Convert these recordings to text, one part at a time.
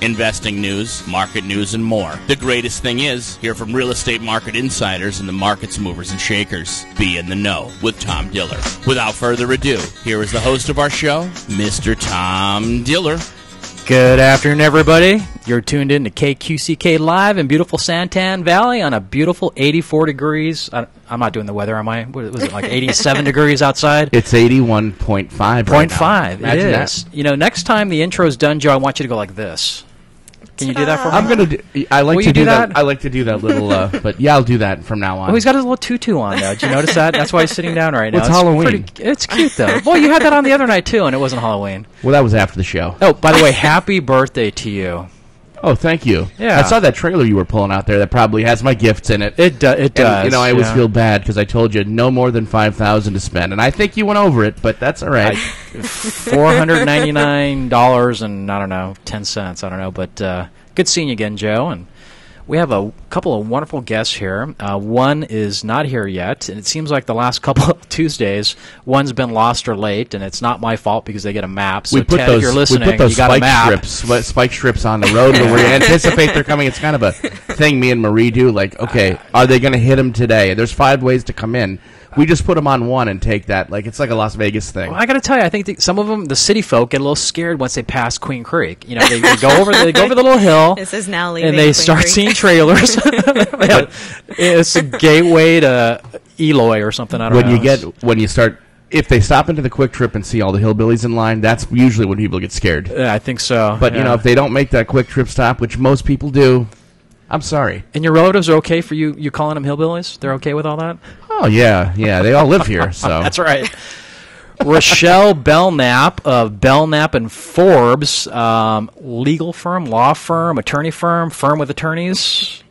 investing news, market news, and more. The greatest thing is, hear from real estate market insiders and the market's movers and shakers. Be in the know with Tom Diller. Without further ado, here is the host of our show, Mr. Tom Diller. Good afternoon, everybody. You're tuned in to KQCK Live in beautiful Santan Valley on a beautiful 84 degrees. I'm not doing the weather, am I? What was it, like 87 degrees outside? It's 81.5 right now. 0.5, it is. That. You know, next time the intro's done, Joe, I want you to go like this. Can you do that for me? I'm going to do... I like Will to you do that? that. I like to do that little... but yeah, I'll do that from now on. Oh, he's got his little tutu on, though. Did you notice that? That's why he's sitting down right now. It's Halloween. It's cute, though. Boy, you had that on the other night, too, and it wasn't Halloween. Well, that was after the show. Oh, by the way, happy birthday to you. Oh, thank you. Yeah. I saw that trailer you were pulling out there that probably has my gifts in it. It does. And, you know, I always feel bad because I told you no more than $5,000 to spend, and I think you went over it, but that's all right. $499 and, I don't know, 10 cents. I don't know, but good seeing you again, Joe. And we have a couple of wonderful guests here. One is not here yet, and it seems like the last couple of Tuesdays, one's been lost or late, and it's not my fault because they get a map. So, Ted, if you're listening, you got a map. Spike strips on the road where we anticipate they're coming. It's kind of a thing me and Marie do. Like, okay, are they going to hit them today? There's 5 ways to come in. We just put them on one and take that. Like, it's like a Las Vegas thing. Well, I got to tell you, I think some of them, the city folk, get a little scared once they pass Queen Creek. You know, they go over the little hill. This is now leaving and they Queen start Creek. seeing trailers. It's a gateway to Eloy or something. I don't know. When you start, if they stop into the Quick Trip and see all the hillbillies in line, that's usually when people get scared. Yeah, I think so. But you know, if they don't make that Quick Trip stop, which most people do, I'm sorry. And your relatives are okay for you calling them hillbillies? They're okay with all that? Oh, yeah. They all live here, so. That's right. Rochelle Bellmap of Bellmap and Forbes, legal firm, law firm, attorney firm with attorneys.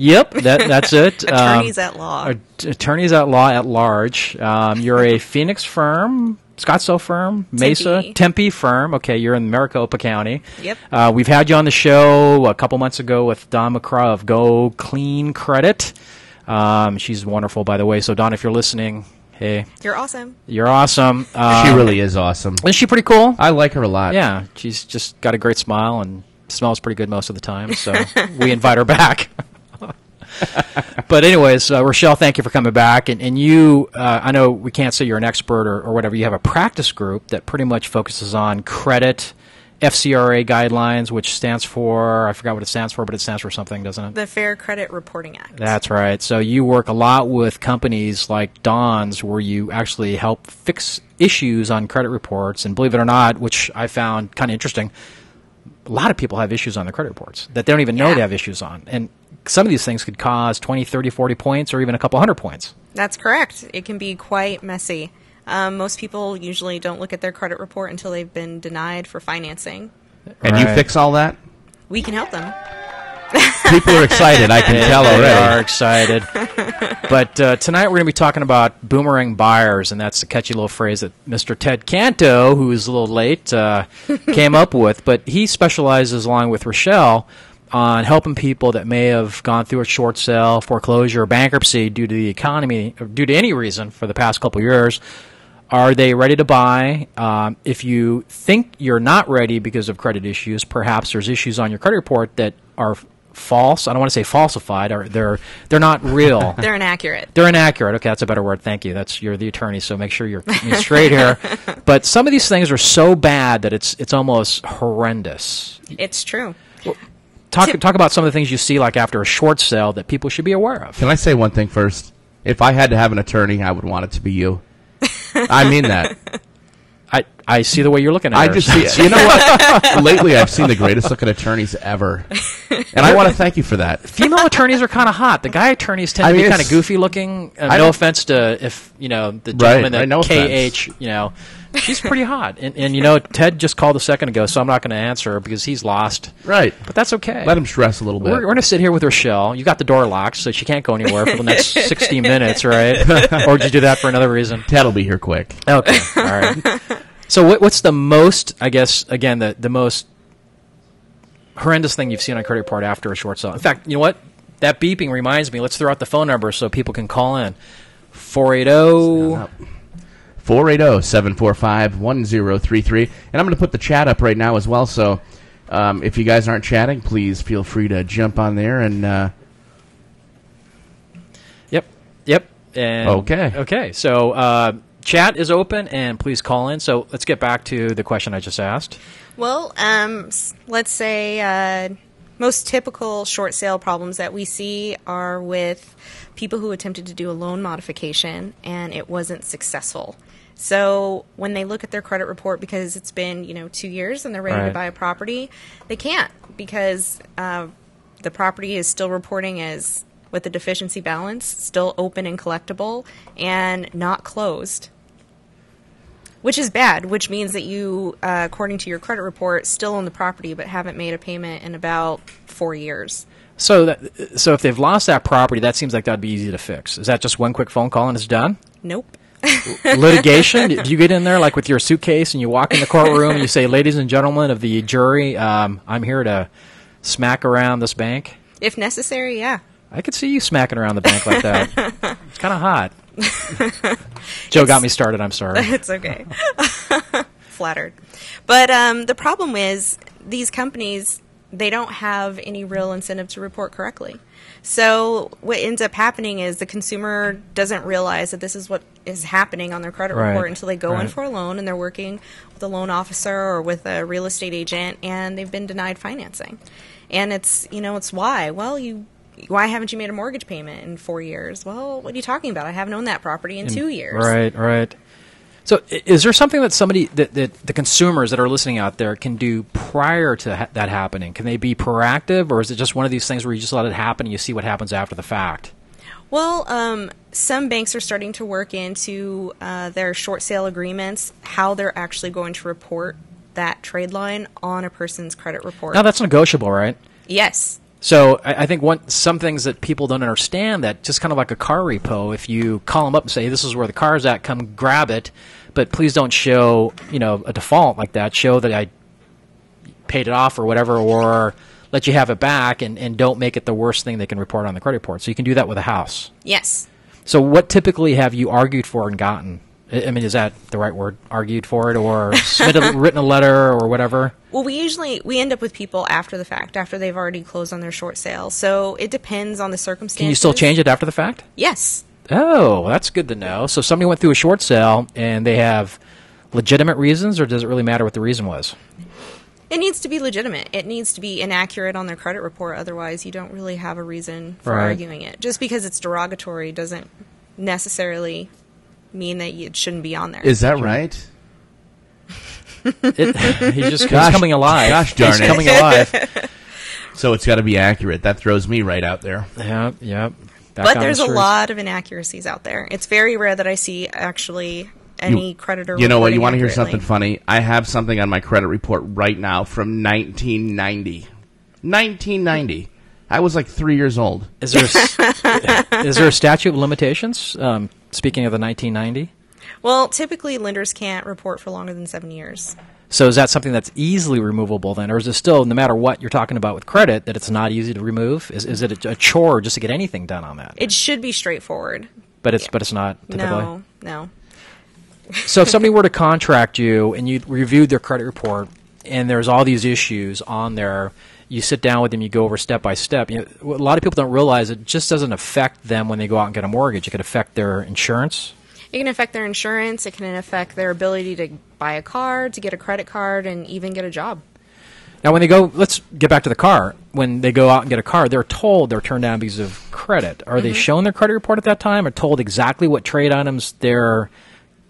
Yep, that's it. Attorneys at law. Attorneys at law at large. You're a Phoenix firm, Scottsdale firm, Mesa, Tempe firm. Okay, you're in Maricopa County. Yep. We've had you on the show a couple months ago with Don McCraw of Go Clean Credit. She's wonderful, by the way. So, Don, if you're listening, hey. You're awesome. You're awesome. She really is awesome. Isn't she pretty cool? I like her a lot. Yeah, she's just got a great smile and smells pretty good most of the time. So we invite her back. But anyways, Rochelle, thank you for coming back. And you, I know we can't say you're an expert or whatever. You have a practice group that pretty much focuses on credit, FCRA guidelines, which stands for, I forgot what it stands for, but it stands for something, doesn't it? The Fair Credit Reporting Act. That's right. So you work a lot with companies like Don's where you actually help fix issues on credit reports. And believe it or not, which I found kind of interesting, a lot of people have issues on their credit reports that they don't even know they have issues on. And some of these things could cause 20, 30, 40 points or even a couple hundred points. That's correct. It can be quite messy. Most people usually don't look at their credit report until they've been denied for financing. And you fix all that? We can help them. People are excited, I can tell already. They are excited. But tonight we're going to be talking about boomerang buyers, and that's the catchy little phrase that Mr. Ted Canto, who is a little late, came up with. But he specializes, along with Rochelle, on helping people that may have gone through a short sale, foreclosure, or bankruptcy due to the economy, or due to any reason for the past couple of years. Are they ready to buy? If you think you're not ready because of credit issues, perhaps there's issues on your credit report that are false. I don't want to say falsified. Or they're not real. They're inaccurate. They're inaccurate. Okay, that's a better word. Thank you. You're the attorney, so make sure you're keeping me straight here. But some of these things are so bad that it's almost horrendous. It's true. Well, talk about some of the things you see like after a short sale that people should be aware of. Can I say one thing first? If I had to have an attorney, I would want it to be you. I mean that. I see the way you're looking at it. I just see, you know what? Lately, I've seen the greatest looking attorneys ever. And I want to thank you for that. Female attorneys are kind of hot. The guy attorneys tend to be kind of goofy looking. No offense to the gentleman that no KH, she's pretty hot. And Ted just called a second ago, so I'm not going to answer her because he's lost. Right. But that's okay. Let him stress a little bit. We're going to sit here with Rochelle. You got the door locked, so she can't go anywhere for the next 60 minutes, right? Or did you do that for another reason? Ted will be here quick. Okay. All right. So what's the most, I guess, again, the most horrendous thing you've seen on a credit report after a short sale? In fact, you know what? That beeping reminds me. Let's throw out the phone number so people can call in. 480... 480-745-1033. And I'm going to put the chat up right now as well. So If you guys aren't chatting, please feel free to jump on there and. Yep. And Okay. So chat is open, and please call in. So let's get back to the question I just asked. Well, let's say most typical short sale problems that we see are with people who attempted to do a loan modification and it wasn't successful. So when they look at their credit report, because it's been 2 years and they're ready to buy a property, they can't, because the property is still reporting as with a deficiency balance, still open and collectible, and not closed. Which is bad, which means that you, according to your credit report, still own the property but haven't made a payment in about 4 years. So if they've lost that property, that seems like that'd be easy to fix. Is that just one quick phone call and it's done? Nope. Litigation? Do you get in there like with your suitcase and you walk in the courtroom and you say, "Ladies and gentlemen of the jury, I'm here to smack around this bank"? If necessary, yeah. I could see you smacking around the bank like that. It's kind of hot. Joe got me started. I'm sorry. It's okay. Flattered. But the problem is these companies, they don't have any real incentive to report correctly. So what ends up happening is the consumer doesn't realize that this is what is happening on their credit report until they go in for a loan and they're working with a loan officer or with a real estate agent and they've been denied financing. And it's, it's why. Well, why haven't you made a mortgage payment in 4 years? Well, what are you talking about? I haven't owned that property in 2 years. Right. So is there something that that the consumers that are listening out there can do prior to that happening? Can they be proactive, or is it just one of these things where you just let it happen and you see what happens after the fact? Well, some banks are starting to work into their short sale agreements how they're actually going to report that trade line on a person's credit report. Now, that's negotiable, right? Yes. So I think some things that people don't understand, that just kind of like a car repo, if you call them up and say, "Hey, this is where the car's at, come grab it, but please don't show a default like that. Show that I paid it off or whatever, or let you have it back, and don't make it the worst thing they can report on the credit report." So you can do that with a house. Yes. So what typically have you argued for and gotten? I mean, is that the right word? Argued for it, or written a letter, or whatever? Well, we end up with people after the fact, after they've already closed on their short sale. So it depends on the circumstances. Can you still change it after the fact? Yes. Oh, that's good to know. So somebody went through a short sale and they have legitimate reasons, or does it really matter what the reason was? It needs to be legitimate. It needs to be inaccurate on their credit report. Otherwise, you don't really have a reason for arguing it. Just because it's derogatory doesn't necessarily mean that it shouldn't be on there. Is that right? He's coming alive. Gosh darn He's it. coming alive. So it's got to be accurate. That throws me right out there. Yeah. But there's a lot of inaccuracies out there. It's very rare that I see actually any creditor. You know what? You want to hear accurately. something funny? I have something on my credit report right now from 1990. 1990. I was like 3 years old. Is there a statute of limitations? Speaking of the 1990. Well, typically lenders can't report for longer than 7 years. So is that something that's easily removable then, or is it still, no matter what you're talking about with credit, that it's not easy to remove? Is it a chore just to get anything done on that? It should be straightforward. But it's not typically? No. So if somebody were to contract you and you reviewed their credit report and there's all these issues on there, you sit down with them, you go over step by step. A lot of people don't realize it just doesn't affect them when they go out and get a mortgage. It could affect their insurance. It can affect their insurance. It can affect their ability to buy a car, to get a credit card, and even get a job. Now, when they go, let's get back to the car. When they go out and get a car, they're told they're turned down because of credit. Are they shown their credit report at that time, or told exactly what trade items they're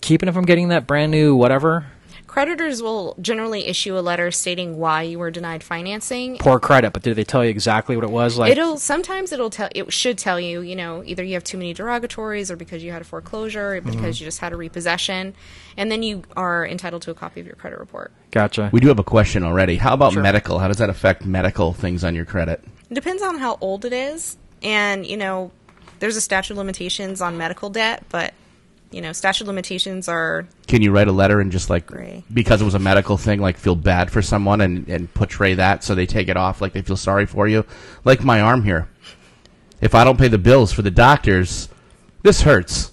keeping them from getting that brand new whatever? Creditors will generally issue a letter stating why you were denied financing. Poor credit, but did they tell you exactly what it was? It should tell you, either you have too many derogatories, or because you had a foreclosure, or because you just had a repossession, and then you are entitled to a copy of your credit report. Gotcha. We do have a question already. How about medical? How does that affect medical things on your credit? It depends on how old it is, and there's a statute of limitations on medical debt, but statute of limitations are... Can you write a letter and just gray. Because it was a medical thing, feel bad for someone and portray that so they take it off, they feel sorry for you? Like my arm here. If I don't pay the bills for the doctors, this hurts.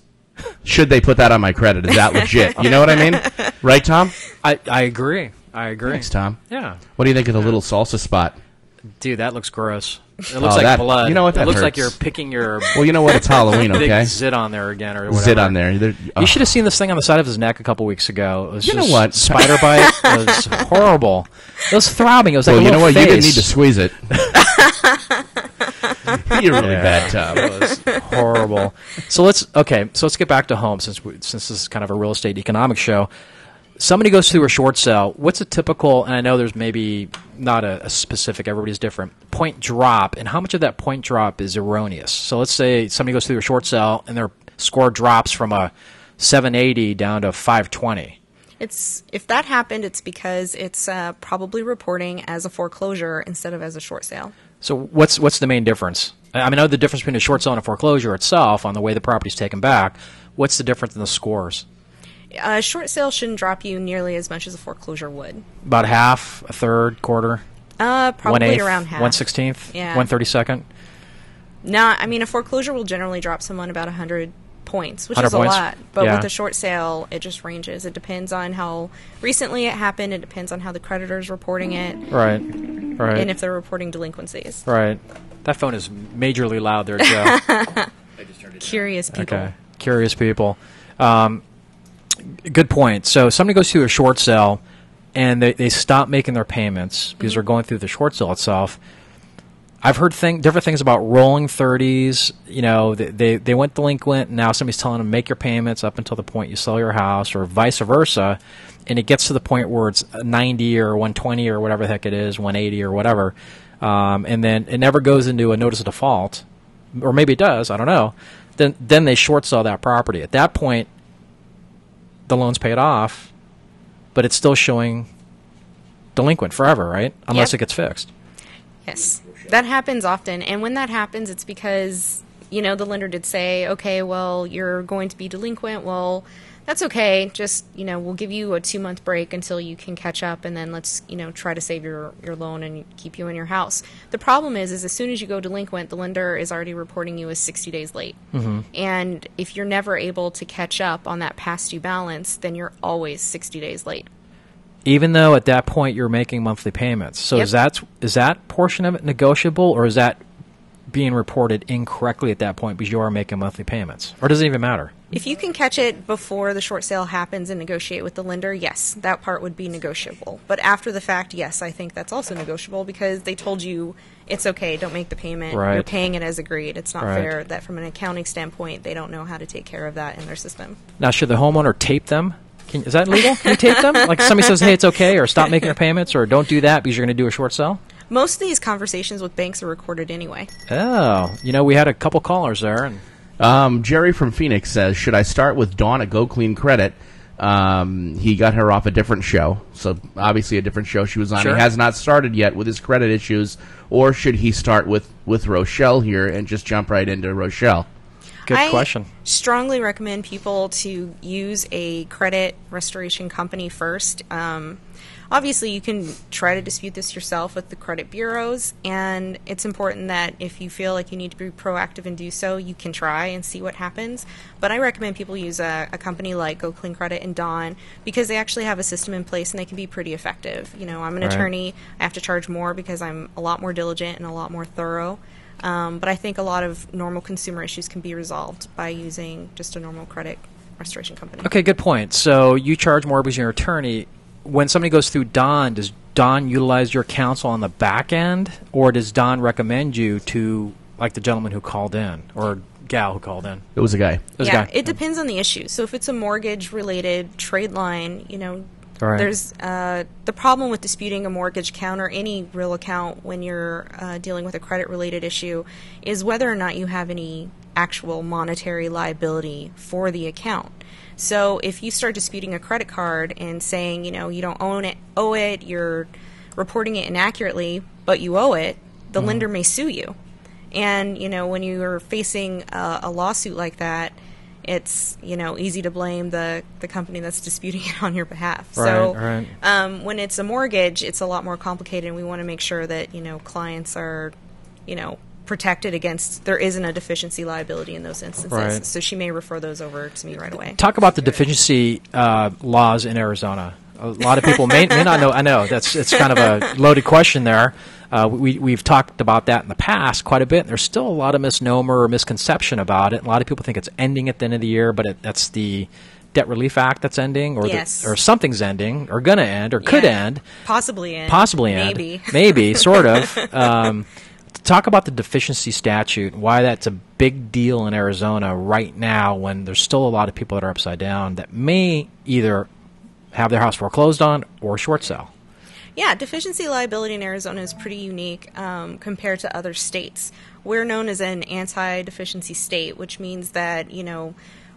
Should they put that on my credit? Is that legit? You know what I mean? Right, Tom? I agree. I agree. Thanks, Tom. Yeah. What do you think of the little salsa spot? Dude, that looks gross. It looks like blood. You know what? That it looks like hurts. you're picking your Well, you know what? It's Halloween, big okay? zit on there again or whatever. Zit on there. You should have seen this thing on the side of his neck a couple weeks ago. It was You know just what? spider bite. It was horrible. It was throbbing. It was like Well, a you know little what? You didn't face. need to squeeze it. You're really bad, Tom. It was horrible. So let's get back to home since this is kind of a real estate economics show. Somebody goes through a short sale. What's a typical, and I know there's maybe not a specific, everybody's different, point drop, and how much of that point drop is erroneous? So let's say somebody goes through a short sale and their score drops from a 780 down to 520. If that happened, it's because it's probably reporting as a foreclosure instead of as a short sale. So what's the main difference? I know the difference between a short sale and a foreclosure itself on the way the property's taken back. What's the difference in the scores? A short sale shouldn't drop you nearly as much as a foreclosure would. About half, a third, quarter? Probably around half. 1/16th? Yeah. 1/32nd? No, I mean, a foreclosure will generally drop someone about 100 points, which 100 is a points? lot. But Yeah. with a short sale, it just ranges. It depends on how recently it happened. It depends on how the creditor's reporting it. Right. And if they're reporting delinquencies. Right. That phone is majorly loud there, Joe. Curious people. Okay. Curious people. Good point. So somebody goes through a short sale and they stop making their payments because they're going through the short sale itself. I've heard different things about rolling 30s. You know, they went delinquent, and now somebody's telling them make your payments up until the point you sell your house, or vice versa. And it gets to the point where it's 90 or 120 or whatever the heck it is, 180 or whatever, and then it never goes into a notice of default, or maybe it does. I don't know. Then they short sell that property. At that point, the loan's paid off, but it's still showing delinquent forever, right? Unless it gets fixed. Yes. That happens often. And when that happens, it's because, the lender did say, okay, well, you're going to be delinquent. Well, that's okay. Just, we'll give you a 2-month break until you can catch up, and then let's, try to save your loan and keep you in your house. The problem is as soon as you go delinquent, the lender is already reporting you as 60 days late. Mm-hmm. And if you're never able to catch up on that past due balance, then you're always 60 days late. Even though at that point you're making monthly payments. So is that portion of it negotiable, or is that being reported incorrectly at that point because you are making monthly payments? Or does it even matter? If you can catch it before the short sale happens and negotiate with the lender, yes, that part would be negotiable. But after the fact, yes, I think that's also negotiable because they told you it's okay, don't make the payment. Right. You're paying it as agreed. It's not Right. fair that from an accounting standpoint, they don't know how to take care of that in their system. Now, should the homeowner tape them? Is that legal? Can you tape them? Like somebody says, hey, it's okay, or stop making your payments, or don't do that because you're going to do a short sale? Most of these conversations with banks are recorded anyway. Oh, we had a couple callers there. And Jerry from Phoenix says, should I start with Dawn at Go Clean Credit? He got her off a different show, so obviously a different show she was on. Sure. He has not started yet with his credit issues, or should he start with Rochelle here and just jump right into Rochelle? Good question. I strongly recommend people to use a credit restoration company first. Obviously, you can try to dispute this yourself with the credit bureaus, and it's important that if you feel like you need to be proactive and do so, you can try and see what happens. But I recommend people use a company like Go Clean Credit and Dawn because they actually have a system in place and they can be pretty effective. I'm an attorney. I have to charge more because I'm a lot more diligent and a lot more thorough. But I think a lot of normal consumer issues can be resolved by using just a normal credit restoration company. Okay, good point. So you charge more because you're an attorney. When somebody goes through Dawn, does Dawn utilize your counsel on the back end, or does Dawn recommend you to, like the gentleman who called in, or gal who called in? It was a guy. It depends on the issue. So if it's a mortgage-related trade line, Right. there's the problem with disputing a mortgage account or any real account when you're dealing with a credit-related issue is whether or not you have any actual monetary liability for the account. So if you start disputing a credit card and saying, you don't owe it, you're reporting it inaccurately, but you owe it, the lender may sue you. And, when you're facing a lawsuit like that, it's, easy to blame the company that's disputing it on your behalf. Right. When it's a mortgage, it's a lot more complicated, and we want to make sure that, clients are, protected against, there isn't a deficiency liability in those instances. Right. So she may refer those over to me right away. Talk about the deficiency laws in Arizona. A lot of people may not know. I know it's kind of a loaded question there. We've talked about that in the past quite a bit. There's still a lot of misnomer or misconception about it. A lot of people think it's ending at the end of the year, but that's the Debt Relief Act that's ending, or Yes. or something's ending, or going to end, or could end. Possibly end. Maybe, sort of. Talk about the deficiency statute and why that's a big deal in Arizona right now when there's still a lot of people that are upside down that may either have their house foreclosed on or short sale. Yeah, deficiency liability in Arizona is pretty unique compared to other states. We're known as an anti-deficiency state, which means that,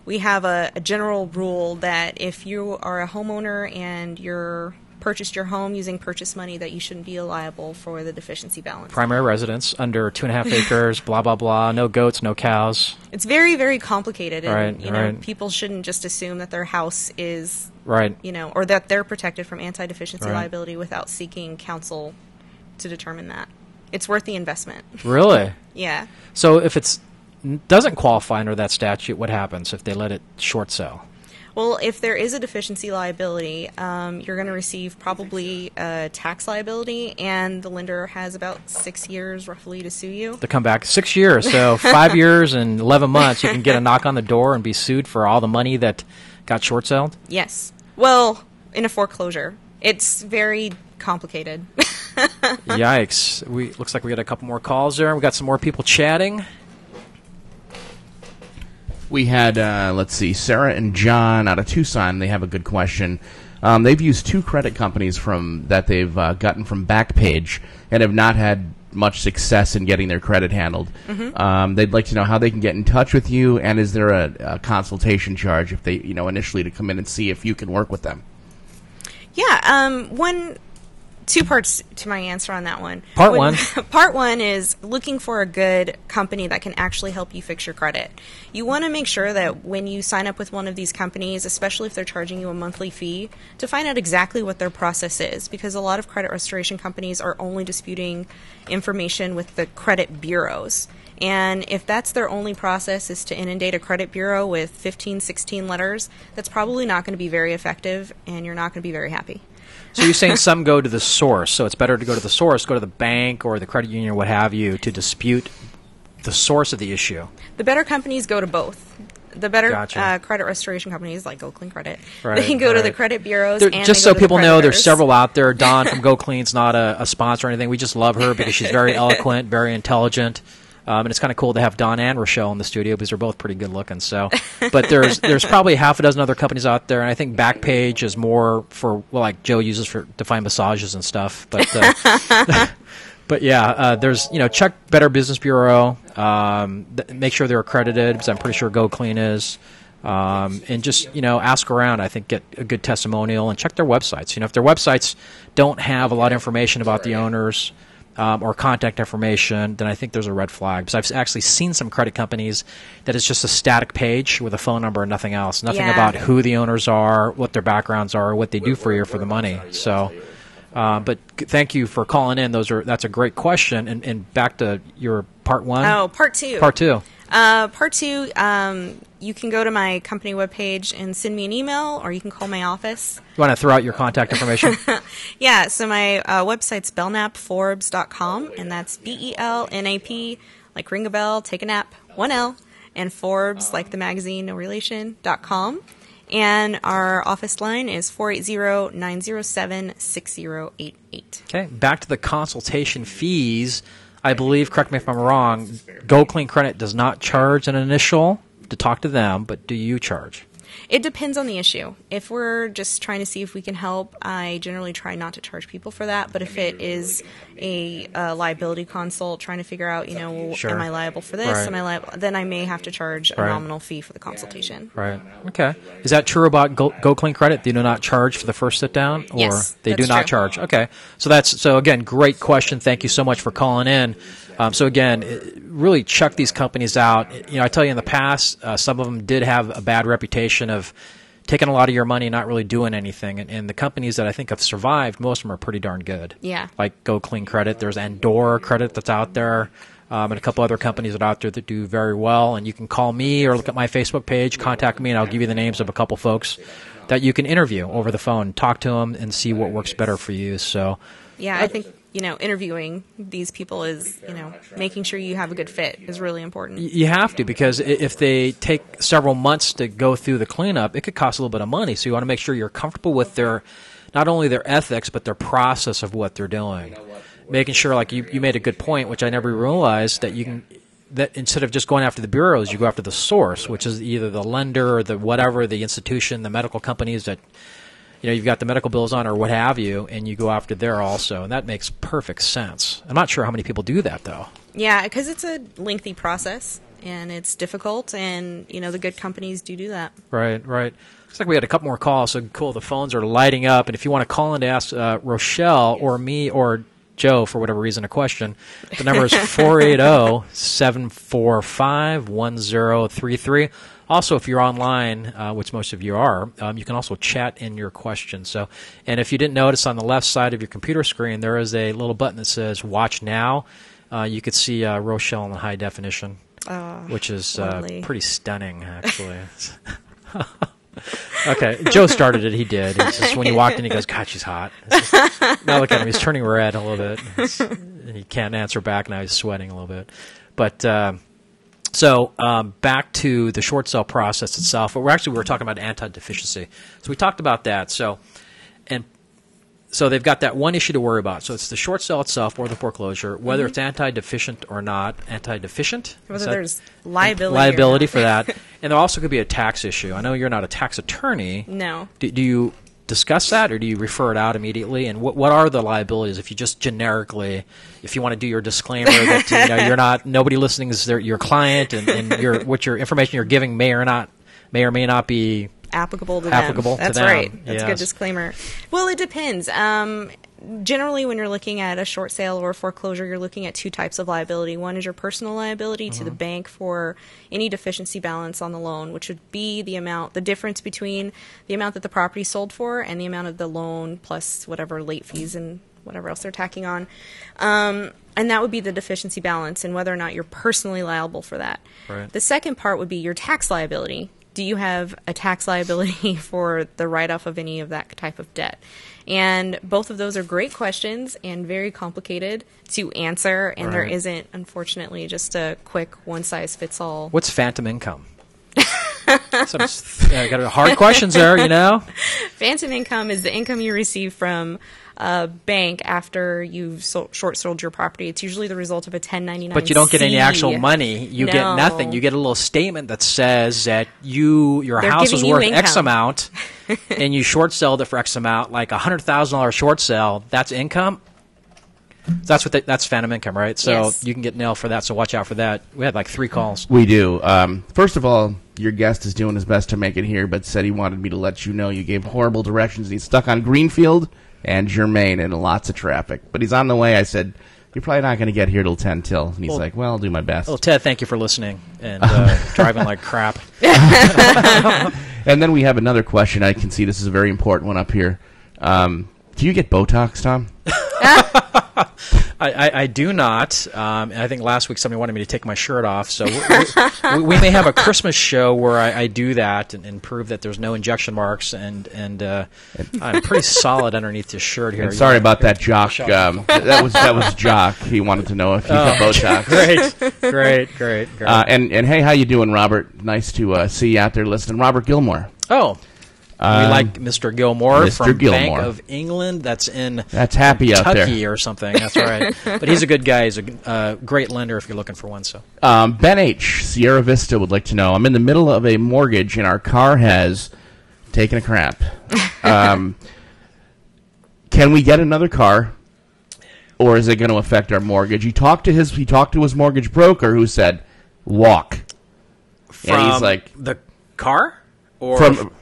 we have a general rule that if you are a homeowner and you're purchased your home using purchase money, that you shouldn't be liable for the deficiency balance. Primary residence under 2.5 acres, blah, blah, blah, no goats, no cows. It's very, very complicated, and Right. people shouldn't just assume that their house is, Right. or that they're protected from anti-deficiency Right. liability without seeking counsel to determine that. It's worth the investment. Really? Yeah. So if it doesn't qualify under that statute, what happens if they let it short sell? Well, if there is a deficiency liability, you're going to receive probably a tax liability, and the lender has about 6 years roughly to sue you. To come back 6 years, so 5 years and 11 months, you can get a knock on the door and be sued for all the money that got short sold? Yes. Well, in a foreclosure. It's very complicated. Yikes. Looks like we got a couple more calls there. We got some more people chatting. We had, let's see, Sarah and John out of Tucson. They have a good question. They've used 2 credit companies that they've gotten from Backpage and have not had much success in getting their credit handled. Mm-hmm. They'd like to know how they can get in touch with you, and is there a consultation charge if they, initially to come in and see if you can work with them? Yeah, two parts to my answer on that one. Part one. Part one is looking for a good company that can actually help you fix your credit. You want to make sure that when you sign up with one of these companies, especially if they're charging you a monthly fee, to find out exactly what their process is, because a lot of credit restoration companies are only disputing information with the credit bureaus. And if that's their only process is to inundate a credit bureau with 15, 16 letters, that's probably not going to be very effective, and you're not going to be very happy. So you're saying some go to the source, so it's better to go to the source, go to the bank or the credit union or what have you to dispute the source of the issue. The better companies go to both. The better Gotcha. credit restoration companies like Go Clean Credit, Right, they go to the right. credit bureaus. There- And just they so go to the people know, there's creditors. several out there. Dawn from Go Clean's not a sponsor or anything. We just love her because she's very eloquent, very intelligent. And it's kind of cool to have Dawn and Rochelle in the studio because they're both pretty good looking. So, but there's probably half a dozen other companies out there, and I think Backpage is more for like Joe uses to find massages and stuff. But but yeah, there's check Better Business Bureau, make sure they're accredited because I'm pretty sure Go Clean is. And just ask around. I think get a good testimonial and check their websites. If their websites don't have a lot of information about the owners. Or contact information, then I think there's a red flag. Because I've actually seen some credit companies that it's just a static page with a phone number and nothing else. Nothing Yeah. about who the owners are, what their backgrounds are, what they do for you for the money. So, but thank you for calling in. That's a great question. And back to your part one. Oh, part two. Part two. Part two, you can go to my company webpage and send me an email, or you can call my office. You want to throw out your contact information? Yeah, so my website's bellnapforbes.com, and that's BELNAP, like ring a bell, take a nap, 1L, and Forbes, like the magazine, no relation.com. And our office line is 480-907-6088. Okay, back to the consultation fees. I believe, correct me if I'm wrong, Go Clean Credit does not charge an initial to talk to them, but do you charge? It depends on the issue. If we're just trying to see if we can help, I generally try not to charge people for that. But if it is a liability consult, trying to figure out, Sure. am I liable for this? Right. Am I liable? Then I may have to charge a Right. nominal fee for the consultation. Right. Okay. Is that true about Go Clean Credit? They do not charge for the first sit down, or Yes, they do that's not true. charge? Okay. So again, great question. Thank you so much for calling in. So again, really check these companies out. I tell you in the past, some of them did have a bad reputation of taking a lot of your money and not really doing anything. And the companies that I think have survived, most of them are pretty darn good. Yeah. Like Go Clean Credit. There's Andorra Credit that's out there. And a couple other companies that are out there that do very well. And you can call me or look at my Facebook page, contact me, and I'll give you the names of a couple folks that you can interview over the phone, talk to them, and see what works better for you. So, yeah, I think interviewing these people is making sure you have a good fit is really important. You have to, because if they take several months to go through the cleanup, it could cost a little bit of money. So you want to make sure you're comfortable with not only their ethics, but their process of what they're doing. Making sure, like you made a good point, which I never realized, that instead of just going after the bureaus, you go after the source, which is either the lender or the institution, the medical companies that you've got the medical bills on or what have you, and you go after there also, and that makes perfect sense. I'm not sure how many people do that though. Yeah, because it's a lengthy process and it's difficult, and the good companies do that. Right. Looks like we had a couple more calls, so cool. The phones are lighting up, and if you want to call in to ask Rochelle or me or Joe, for whatever reason, a question, the number is 480-745-1033. Also, if you're online, which most of you are, you can also chat in your questions. So, and if you didn't notice, on the left side of your computer screen, there is a little button that says Watch Now. You could see Rochelle in the high definition, which is pretty stunning, actually. Okay, Joe started it. He did. It's just when he walked in, he goes, "God, she's hot." Now look at him; he's turning red a little bit. And he can't answer back now. He's sweating a little bit. But so back to the short sale process itself. We were talking about anti-deficiency. So we talked about that. So they've got that one issue to worry about. So it's the short sale itself or the foreclosure, whether it's anti-deficient or not. Anti-deficient? Whether there's liability for that. And there also could be a tax issue. I know you're not a tax attorney. No. Do you discuss that, or do you refer it out immediately? And what are the liabilities if you just generically, if you want to do your disclaimer that you're not, nobody listening is your client, and your information you're giving may or may not be applicable to them. That's right. That's a good disclaimer. Well, it depends. Generally, when you're looking at a short sale or foreclosure, you're looking at two types of liability. One is your personal liability to the bank for any deficiency balance on the loan, which would be the difference between the amount that the property sold for and the amount of the loan plus whatever late fees and whatever else they're tacking on. And that would be the deficiency balance and whether or not you're personally liable for that. Right. The second part would be your tax liability. Do you have a tax liability for the write-off of any of that type of debt? And both of those are great questions and very complicated to answer, and there isn't, unfortunately, just a quick one-size-fits-all. What's phantom income? Got hard questions there, Phantom income is the income you receive from a bank after you've short sold your property. It's usually the result of a 1099. But you don't get any actual money. You get nothing. You get a little statement that says that your house was worth X amount, and you short sold it for X amount, like $100,000 short sale. That's income. That's phantom income, right? So yes. You can get nailed for that. So watch out for that. We had like 3 calls. We do. First of all, your guest is doing his best to make it here, but said he wanted me to let you know you gave horrible directions. He's stuck on Greenfield and Germain and lots of traffic. But he's on the way. I said, you're probably not going to get here till 10 till. And he's like, well, I'll do my best. Well, Ted, thank you for listening and driving like crap. And then we have another question. I can see this is a very important one up here. Do you get Botox, Tom? I do not. And I think last week somebody wanted me to take my shirt off. So we may have a Christmas show where I do that and prove that there's no injection marks. And I'm pretty solid underneath this shirt here. And sorry about that, Jock. That was Jock. He wanted to know if you got Botox. Great. And hey, how you doing, Robert? Nice to see you out there listening. Robert Gilmore. Oh. We like Mr. Gilmore from Gilmore. Bank of England. That's happy out there. Kentucky or something. That's right. But he's a good guy. He's a great lender if you're looking for one. So Ben H. Sierra Vista would like to know, I'm in the middle of a mortgage and our car has taken a crap. Can we get another car, or is it going to affect our mortgage? He talked to his mortgage broker, who said, walk. And he's like, the car?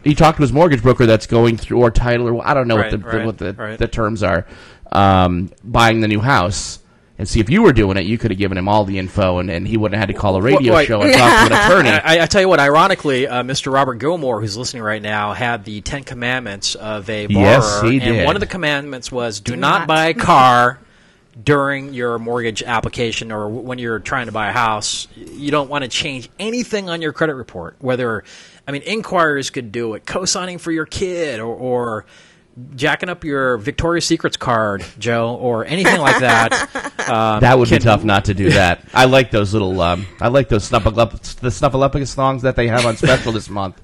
He talked to his mortgage broker that's going through, or title, or I don't know what the terms are, buying the new house. And see, if you were doing it, you could have given him all the info, and he wouldn't have had to call a radio show and talk to an attorney. I tell you what, ironically, Mr. Robert Gilmore, who's listening right now, had the 10 Commandments of a borrower. Yes, he did. And one of the commandments was, do not buy a car during your mortgage application or when you're trying to buy a house, you don't want to change anything on your credit report. Inquiries could do it, co-signing for your kid, or jacking up your Victoria's Secrets card, Joe, or anything like that. That would be tough not to do that. I like those little, I like those Snuffleupagus songs that they have on special this month.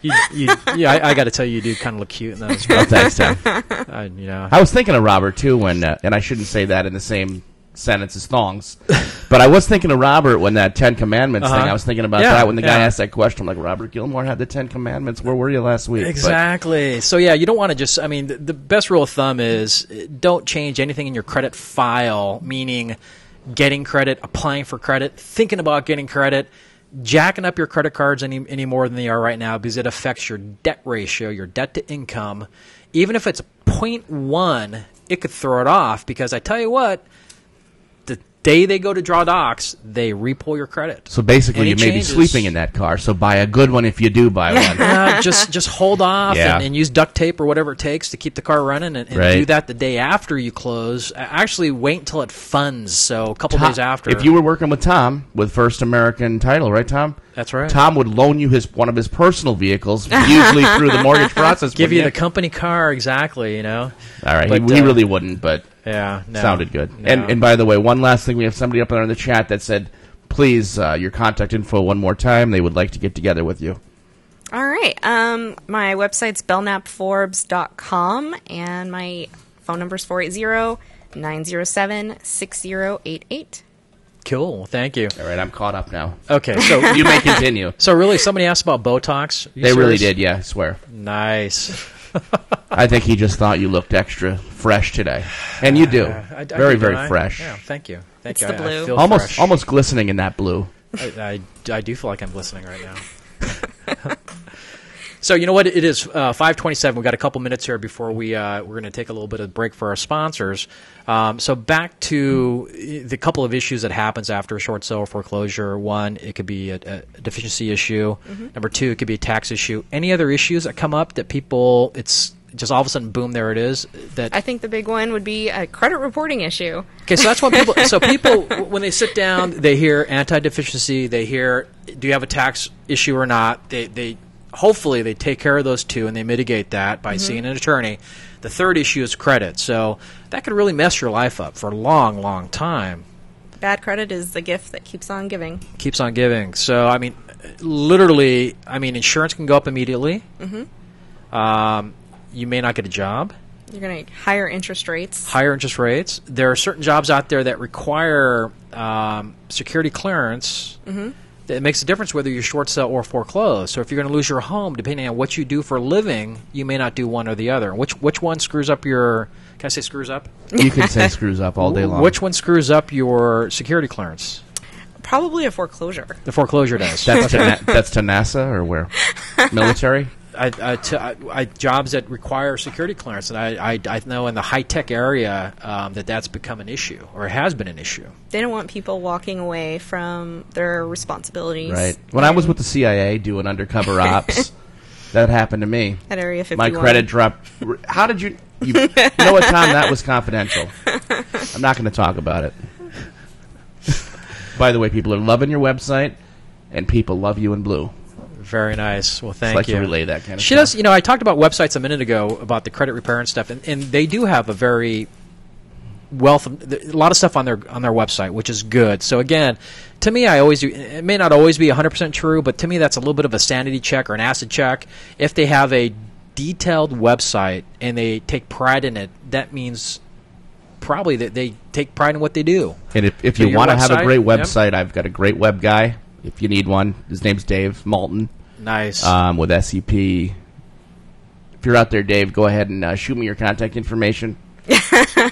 I got to tell you do kind of look cute in those. Well, thanks, Tom. I I was thinking of Robert, too, when, and I shouldn't say that in the same sentence as thongs, but I was thinking of Robert when that Ten Commandments thing, I was thinking about that when the guy asked that question. I'm like, Robert Gilmore had the 10 Commandments. Where were you last week? Exactly. But, so, you don't want to just, the best rule of thumb is don't change anything in your credit file, meaning getting credit, applying for credit, thinking about getting credit, jacking up your credit cards any more than they are right now, because it affects your debt ratio, your debt to income. Even if it's 0.1, it could throw it off, because I tell you what, the day they go to draw docs, they repull your credit. So basically, you may be sleeping in that car, so buy a good one if you do buy one. Just hold off and use duct tape or whatever it takes to keep the car running, and do that the day after you close. Actually, wait until it funds, so a couple days after. If you were working with Tom, with First American Title, right, Tom? That's right. Tom would loan you one of his personal vehicles, usually through the mortgage process. Give you the company car, exactly, All right, but, he really wouldn't, but sounded good. No. And by the way, one last thing, we have somebody up there in the chat that said, please, your contact info one more time. They would like to get together with you. All right. My website's bellmapforbes.com, and my phone number is 480-907-6088. Cool. Thank you. All right, I'm caught up now. Okay, so you may continue. So really, somebody asked about Botox? They really did, I swear. Nice. I think he just thought you looked extra fresh today. And you do. Very fresh. Yeah, thank you. It's the blue. I feel almost glistening in that blue. I do feel like I'm glistening right now. So you know what? It is 5:27. We've got a couple minutes here before we're going to take a little bit of break for our sponsors. So back to the couple of issues that happens after a short sale or foreclosure. One, it could be a deficiency issue. Mm-hmm. Number two, it could be a tax issue. Any other issues that come up that people, it's just all of a sudden, boom, there it is. That I think the big one would be a credit reporting issue. Okay, so that's what people. So people, when they sit down, they hear anti-deficiency. They hear, do you have a tax issue or not? They hopefully they take care of those two and they mitigate that by seeing an attorney. The third issue is credit. So that could really mess your life up for a long, long time. Bad credit is the gift that keeps on giving. Keeps on giving. So literally, insurance can go up immediately. Mm-hmm. You may not get a job. You're going to higher interest rates. Higher interest rates. There are certain jobs out there that require security clearance. Mm-hmm. It makes a difference whether you short sell or foreclose. So if you're going to lose your home, depending on what you do for a living, you may not do one or the other. Which one screws up your... Can I say screws up? You can say screws up all day long. Which one screws up your security clearance? Probably a foreclosure. The foreclosure does. That's to NASA or where? Military? Jobs that require security clearance, and I know in the high-tech area that's become an issue, or it has been an issue. They don't want people walking away from their responsibilities. Right. When I was with the CIA doing undercover ops, that happened to me. At Area 51. My credit dropped. How did you know what, Tom? That was confidential. I'm not going to talk about it. By the way, people are loving your website, and people love you in blue. Very nice. Well, thank you. You. To relay that kind of she stuff. does. I talked about websites a minute ago about the credit repair and stuff, and they do have a very a lot of stuff on their website, which is good. So again, to me, I always do. It may not always be 100% true, but to me, that's a little bit of a sanity check or an acid check. If they have a detailed website and they take pride in it, that means probably that they take pride in what they do. And if you want to have a great website, I've got a great web guy. If you need one, his name's Dave Malton. Nice. With SEP. If you're out there, Dave, go ahead and shoot me your contact information.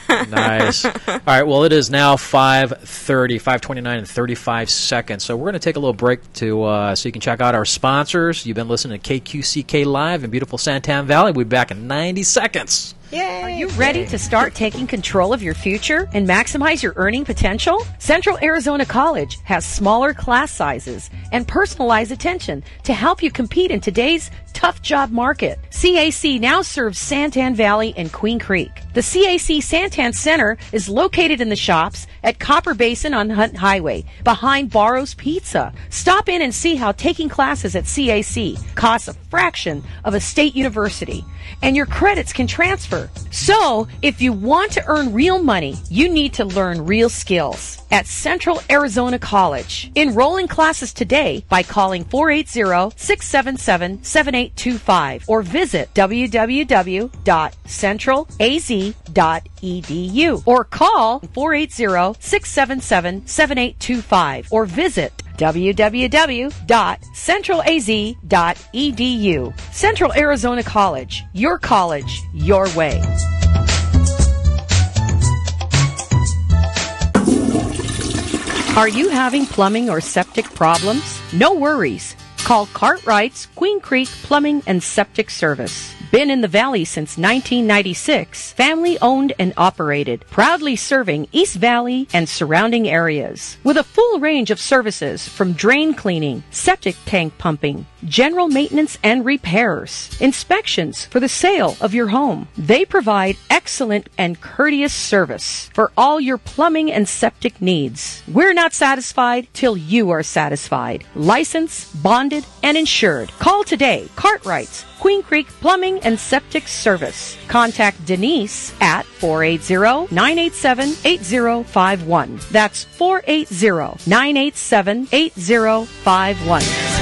Nice. All right, well, it is now 5:29 and 35 seconds. So we're going to take a little break so you can check out our sponsors. You've been listening to KQCK Live in beautiful Santan Valley. We'll be back in 90 seconds. Yay. Are you ready to start taking control of your future and maximize your earning potential? Central Arizona College has smaller class sizes and personalized attention to help you compete in today's tough job market. CAC now serves Santan Valley and Queen Creek. The CAC Santan Center is located in the shops at Copper Basin on Hunt Highway, behind Barrow's Pizza. Stop in and see how taking classes at CAC costs a fraction of a state university, and your credits can transfer. So, if you want to earn real money, you need to learn real skills at Central Arizona College. Enroll in classes today by calling 480-677-7825 or visit www.centralaz.edu or call 480-677-7825 or visit www.centralaz.edu. Central Arizona College, your way. Are you having plumbing or septic problems? No worries. Call Cartwright's Queen Creek Plumbing and Septic Service. Been in the Valley since 1996. Family owned and operated. Proudly serving East Valley and surrounding areas. With a full range of services from drain cleaning, septic tank pumping, general maintenance and repairs, inspections for the sale of your home. They provide excellent and courteous service for all your plumbing and septic needs. We're not satisfied till you are satisfied. Licensed, bonded, and insured. Call today. Cartwright's Queen Creek Plumbing and Septic Service. Contact Denise at 480-987-8051. That's 480-987-8051.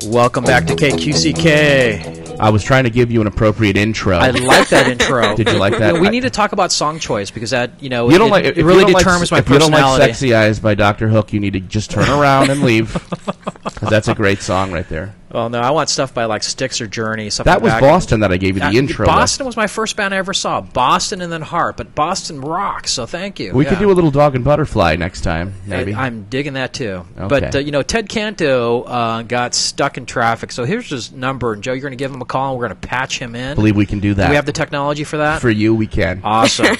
Welcome back to KQCK. I was trying to give you an appropriate intro. I like that intro. Did you like that? We need to talk about song choice because that, you don't like, it really determines my personality. If you don't like Sexy Eyes by Dr. Hook, you need to just turn around and leave. Because that's a great song right there. Well, no, I want stuff by like Styx or Journey. That was Boston that I gave you the intro. Boston was my first band I ever saw. Boston and then Heart, but Boston rocks, so thank you. We could do a little Dog and Butterfly next time, maybe. I'm digging that too. Okay. But, Ted Canto got stuck in traffic, so here's his number. And Joe, you're going to give him a call, and we're going to patch him in. I believe we can do that. Do we have the technology for that? For you, we can. Awesome.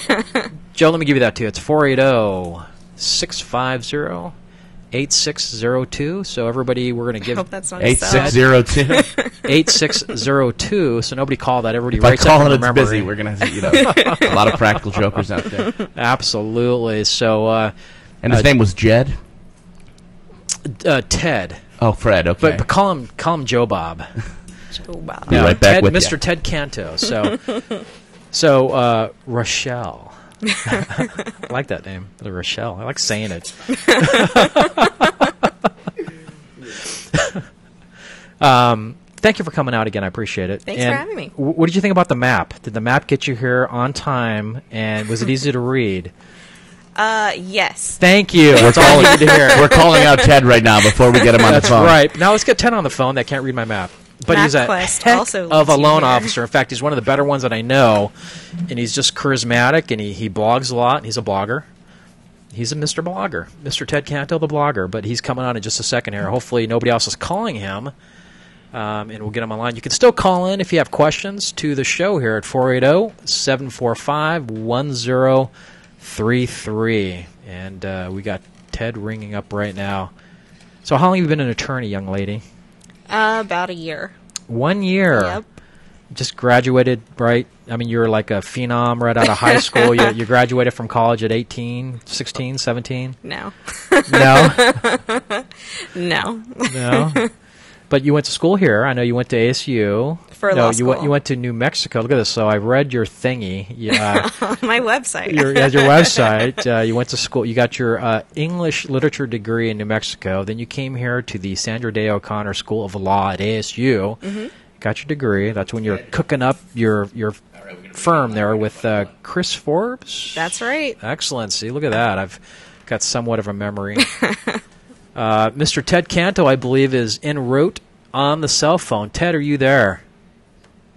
Joe, let me give you that too. It's 480-650-8602. So everybody, we're going to give 8602. 8602. So nobody call that. Everybody if I writes call that it, from it's busy. We're going to have a lot of practical jokers out there. Absolutely. So, and his name was Jed. Ted. Oh, Fred. Okay, but call him Joe Bob. Joe Bob. Be right back with Mr. you. Ted Canto. So Rochelle. I like that name, Rochelle. I like saying it. Thank you for coming out again. I appreciate it. Thanks for having me. What did you think about the map? Did the map get you here on time, and was it easy to read? Yes. Thank you. That's all I need to hear. We're calling out Ted right now before we get him on the phone. That's right. Now let's get Ted on the phone that can't read my map. But he's a heck of a loan officer. In fact, he's one of the better ones that I know, and he's just charismatic, and he blogs a lot. He's a blogger. He's a Mr. Blogger, Mr. Ted Canto, the blogger. But he's coming on in just a second here. Hopefully nobody else is calling him, and we'll get him online. You can still call in if you have questions to the show here at 480-745-1033. And we got Ted ringing up right now. So how long have you been an attorney, young lady? About a year. 1 year. Yep. Just graduated, right? I mean, you're like a phenom right out of high school. You graduated from college at 18, 16, 17? No. No? No. No? But you went to school here. I know you went to ASU. For law school. You went to New Mexico. Look at this. So I read your thingy. On my website. Your website. You went to school. You got your English literature degree in New Mexico. Then you came here to the Sandra Day O'Connor School of Law at ASU. Mm-hmm. Got your degree. That's when you're cooking up your firm there with Chris Forbes. That's right. Excellent. See, look at that. I've got somewhat of a memory. Mr. Ted Canto, I believe, is en route on the cell phone. Ted, are you there?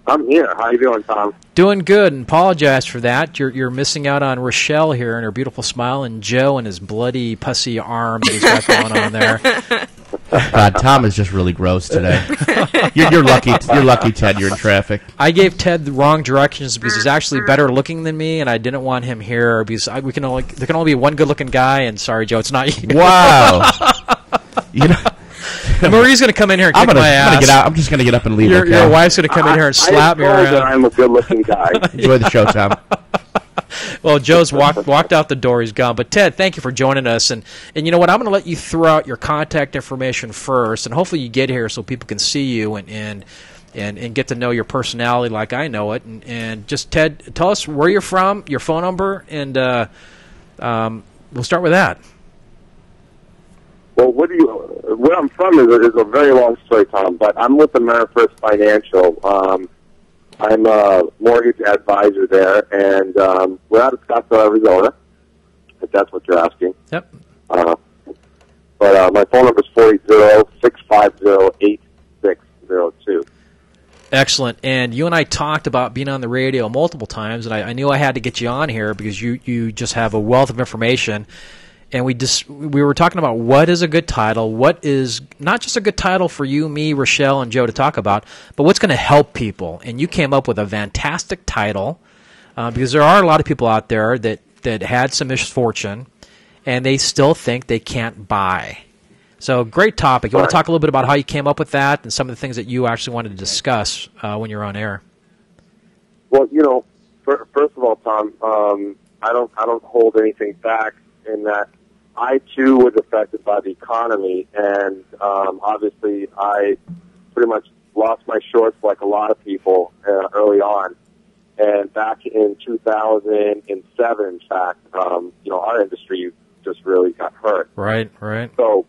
I'm here. How you doing, Tom? Doing good, and apologize for that. You're missing out on Rochelle here and her beautiful smile, and Joe and his bloody pussy arm that he's got going on there. God, Tom is just really gross today. You're lucky. You're lucky, Ted. You're in traffic. I gave Ted the wrong directions because he's actually better looking than me, and I didn't want him here because there can only be one good-looking guy. And sorry, Joe, it's not you. Wow. You know, Marie's going to come in here and kick my ass. I'm just going to get up and leave. Your wife's going to come in here and slap me around. That I'm a good-looking guy. Enjoy the show, Tom. Well, Joe's walked out the door. He's gone. But, Ted, thank you for joining us. And you know what? I'm going to let you throw out your contact information first, and hopefully you get here so people can see you and get to know your personality like I know it. And just, Ted, tell us where you're from, your phone number, and we'll start with that. Well, where I'm from is a very long story, Tom, but I'm with AmeriFirst Financial. I'm a mortgage advisor there, and we're out of Scottsdale, Arizona, if that's what you're asking. Yep. But my phone number is 480-650-8602. Excellent. And you and I talked about being on the radio multiple times, and I knew I had to get you on here because you just have a wealth of information. And we were talking about what is a good title, what is not just a good title for you, me, Rochelle, and Joe to talk about, but what's going to help people. And you came up with a fantastic title because there are a lot of people out there that had some misfortune and they still think they can't buy. So great topic. You want to talk a little bit about how you came up with that and some of the things that you actually wanted to discuss when you're on air? Well, first of all, Tom, I don't hold anything back in that I, too, was affected by the economy, and obviously I pretty much lost my shorts like a lot of people early on. And back in 2007, in fact, our industry just really got hurt. Right. So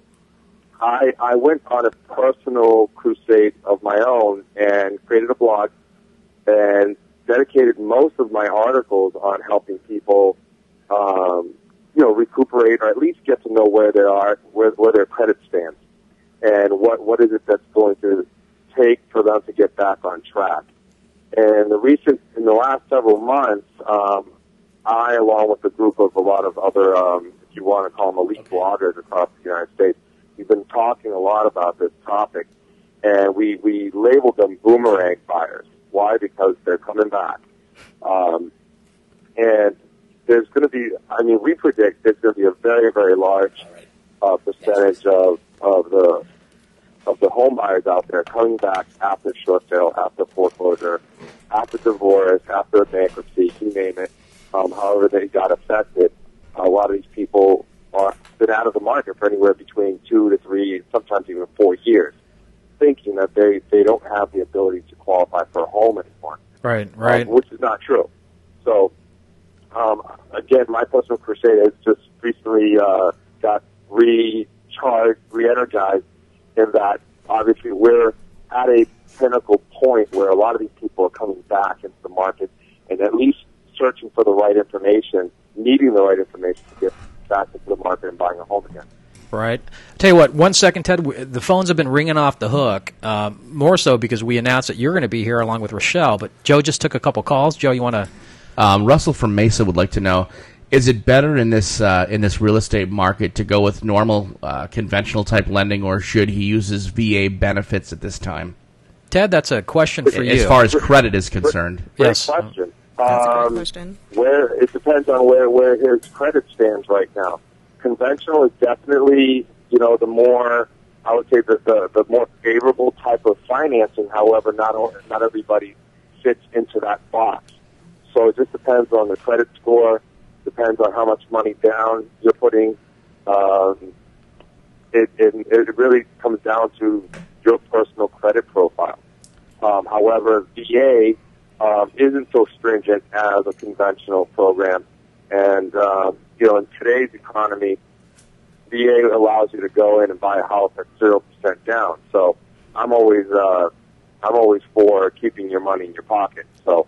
I went on a personal crusade of my own and created a blog and dedicated most of my articles on helping people recuperate or at least get to know where they are, where their credit stands, and what is it that's going to take for them to get back on track. And in the last several months, I, along with a group of a lot of other, if you want to call them elite bloggers across the United States, we've been talking a lot about this topic, and we labeled them boomerang buyers. Why? Because they're coming back. And there's going to be, we predict there's going to be a very, very large percentage of the home buyers out there coming back after short sale, after foreclosure, after divorce, after bankruptcy, you name it. However they got affected, a lot of these people are been out of the market for anywhere between 2 to 3, sometimes even 4 years, thinking that they don't have the ability to qualify for a home anymore. Right. Which is not true. So, again, my personal crusade has just recently got recharged, re-energized, in that obviously we're at a pinnacle point where a lot of these people are coming back into the market and at least searching for the right information, needing the right information to get back into the market and buying a home again. Right. Tell you what, 1 second, Ted. The phones have been ringing off the hook, more so because we announced that you're going to be here along with Rochelle, but Joe just took a couple calls. Joe, you want to... Russell from Mesa would like to know, is it better in this real estate market to go with normal conventional type lending, or should he use his VA benefits at this time? Ted, that's a question for you. As far as credit is concerned. Yes. Great question. That's a great question. It depends on where his credit stands right now. Conventional is definitely, the more, I would say, the more favorable type of financing. However, not everybody fits into that box. So it just depends on the credit score, depends on how much money down you're putting. It really comes down to your personal credit profile. However, VA isn't so stringent as a conventional program. And, in today's economy, VA allows you to go in and buy a house at 0% down. So I'm always for keeping your money in your pocket. So.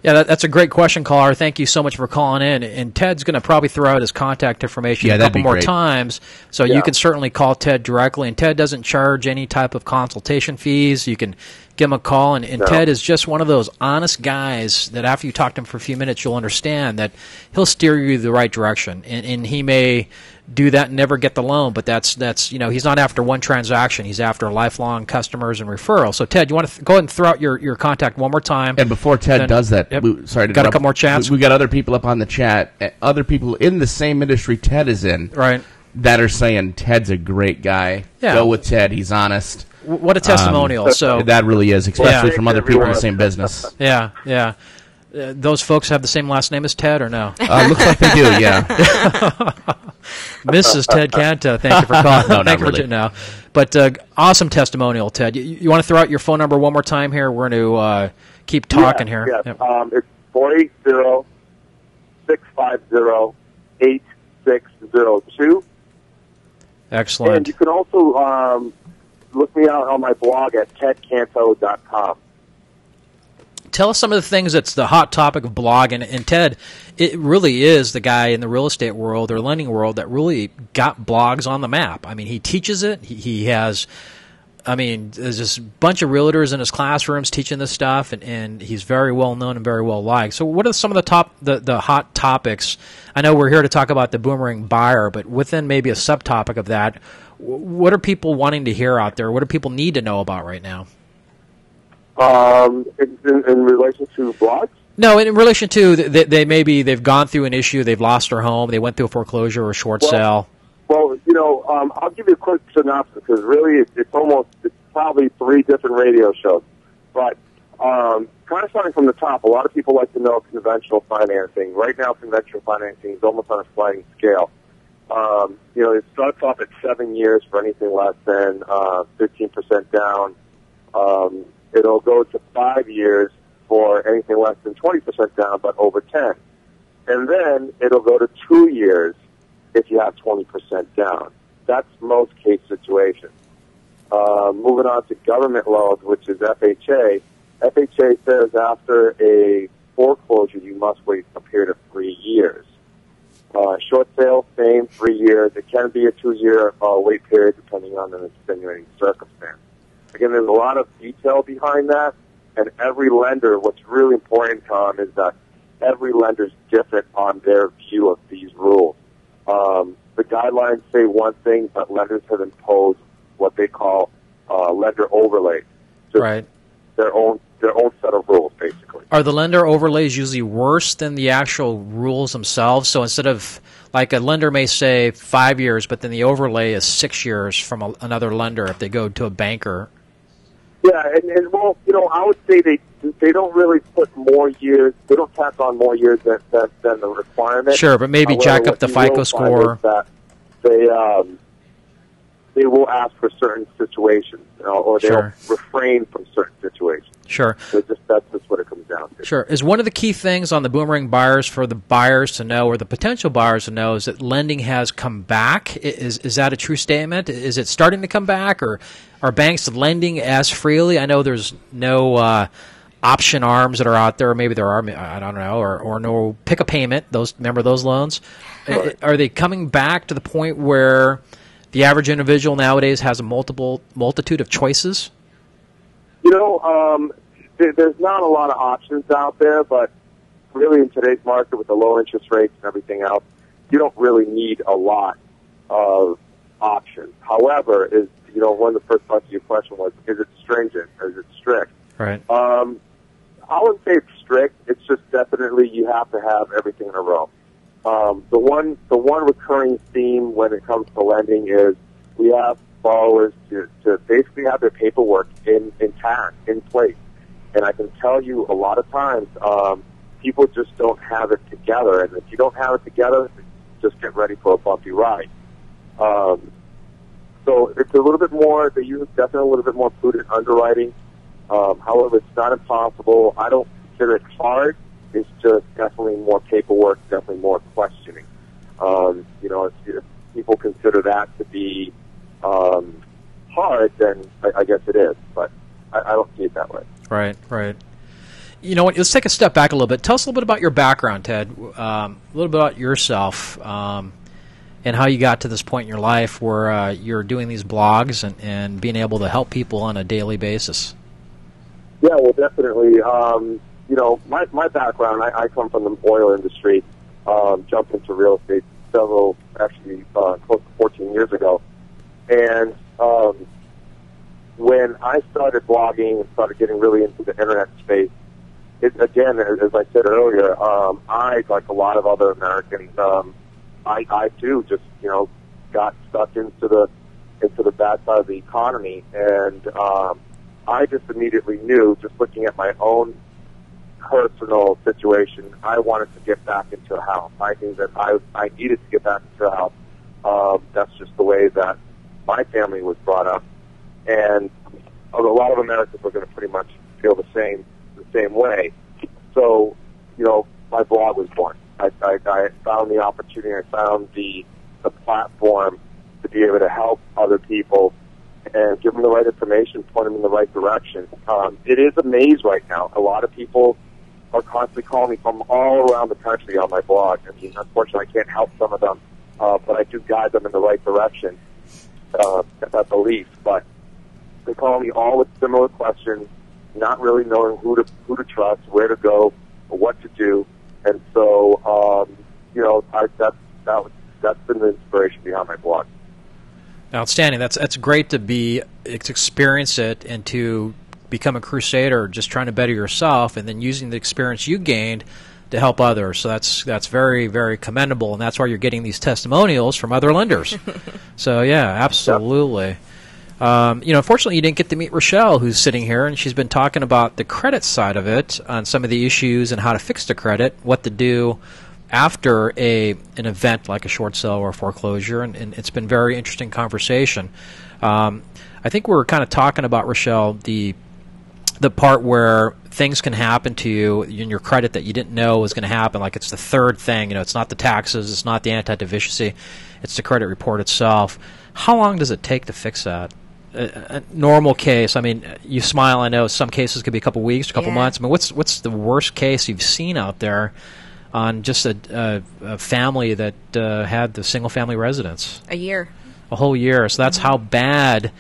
Yeah, that's a great question, caller. Thank you so much for calling in. And Ted's going to probably throw out his contact information a couple more times, so you can certainly call Ted directly. And Ted doesn't charge any type of consultation fees. You can give him a call. And No. Ted is just one of those honest guys that after you talk to him for a few minutes, you'll understand that he'll steer you the right direction. And he may do that and never get the loan, but that's he's not after one transaction. He's after lifelong customers and referrals. So, Ted, you want to go ahead and throw out your contact one more time? And before Ted does that, Yep. sorry to got a interrupt. couple more chats. We got other people up on the chat, other people in the same industry Ted is in, Right. that are saying Ted's a great guy. Yeah. Go with Ted. He's honest. What a testimonial. So That really is, especially Yeah. from other people in the same business. yeah. Those folks have the same last name as Ted, or no? Looks like they do, yeah. Mrs. Ted Canto, thank you for calling. No, not thank you really. for no. But awesome testimonial, Ted. You want to throw out your phone number one more time here? We're going to keep talking here. Yes. Yep. It's 480-650-8602. Excellent. And you can also look me out on my blog at tedcanto.com. Tell us some of the things that's the hot topic of blogging. And Ted, it really is the guy in the real estate world or lending world that really got blogs on the map. I mean, he teaches it. He has, there's this bunch of realtors in his classrooms teaching this stuff, and he's very well known and very well liked. So what are some of the hot topics? I know we're here to talk about the boomerang buyer, but within maybe a subtopic of that, what are people wanting to hear out there? What do people need to know about right now? In relation to blogs? No, in relation to they've gone through an issue, they've lost their home, they went through a foreclosure or a short sale. Well, I'll give you a quick synopsis because really it's probably 3 different radio shows. But kind of starting from the top, a lot of people like to know conventional financing. Right now, conventional financing is almost on a sliding scale. It starts off at 7 years for anything less than 15% down. It'll go to 5 years for anything less than 20% down, but over 10. And then it'll go to 2 years if you have 20% down. That's most case situations. Moving on to government loans, which is FHA. FHA says after a foreclosure, you must wait a period of 3 years. Short sale, same, 3 years. It can be a 2-year wait period depending on an extenuating circumstance. Again, there's a lot of detail behind that, and every lender, what's really important, Tom, is that every lender's different on their view of these rules. The guidelines say one thing, but lenders have imposed what they call lender overlays. Right. Their own set of rules, basically. Are the lender overlays usually worse than the actual rules themselves? So instead of, like a lender may say 5 years, but then the overlay is 6 years from another lender if they go to a banker. Yeah, and well, I would say they don't really put more years. They don't tack on more years than the requirement. Sure, but maybe jack up the FICO score. That they will ask for certain situations, or they'll Sure. refrain from certain situations. Sure. So that's just what it comes down to. Sure. Is one of the key things on the boomerang buyers for the buyers to know, or the potential buyers to know, is that lending has come back? Is that a true statement? Is it starting to come back, or are banks lending as freely? I know there's no option arms that are out there. Maybe there are. I don't know. Or no pick a payment. Remember those loans? Are they coming back to the point where the average individual nowadays has a multitude of choices? There's not a lot of options out there, but really in today's market with the low interest rates and everything else, you don't really need a lot of options. However, one of the first parts of your question was, is it stringent or is it strict? Right. I wouldn't say it's strict. It's just definitely you have to have everything in a row. The one recurring theme when it comes to lending is we have borrowers to basically have their paperwork intact, in place. And I can tell you a lot of times people just don't have it together. And if you don't have it together, just get ready for a bumpy ride. So it's a little bit more, they use definitely a little bit more prudent underwriting. However, it's not impossible. I don't consider it hard. It's just definitely more paperwork, definitely more questioning. If people consider that to be hard, then I guess it is. But I don't see it that way. Right. You know what? Let's take a step back a little bit. Tell us a little bit about your background, Ted. A little bit about yourself and how you got to this point in your life where you're doing these blogs and being able to help people on a daily basis. Yeah, well, definitely. You know, my background, I come from the oil industry, jumped into real estate close to 14 years ago. And when I started blogging and started getting really into the internet space, again, as I said earlier, I, like a lot of other Americans, I too just, you know, got stuck into the bad side of the economy, and I just immediately knew, just looking at my own personal situation, I wanted to get back into a house. I knew that I needed to get back into a house. That's just the way that my family was brought up, and a lot of Americans were going to pretty much feel the same way. So, you know, my blog was born. I found the opportunity, I found the platform to be able to help other people and give them the right information, point them in the right direction. It is a maze right now. A lot of people are constantly calling me from all around the country on my blog. I mean, unfortunately, I can't help some of them, but I do guide them in the right direction, at the least. But they call me all with similar questions, not really knowing who to trust, where to go, or what to do. And so, you know, that's been the inspiration behind my blog. Outstanding. That's great to experience it and to become a crusader, just trying to better yourself, and then using the experience you gained to help others. So that's very, very commendable, and that's why you're getting these testimonials from other lenders. So yeah, absolutely. Yep. You know, unfortunately, you didn't get to meet Rochelle, who's sitting here, and she's been talking about the credit side of it, on some of the issues and how to fix the credit, what to do after an event like a short sale or a foreclosure, and it's been a very interesting conversation. I think we were kind of talking about, Rochelle, the part where things can happen to you in your credit that you didn't know was going to happen. Like, it's the third thing. You know, it's not the taxes, it's not the anti-deficiency, it's the credit report itself. How long does it take to fix that? A normal case, I mean, you smile, I know some cases could be a couple weeks, a couple months. I mean, what's the worst case you've seen out there on just a family that had the single-family residence? A year. A whole year. So that's how bad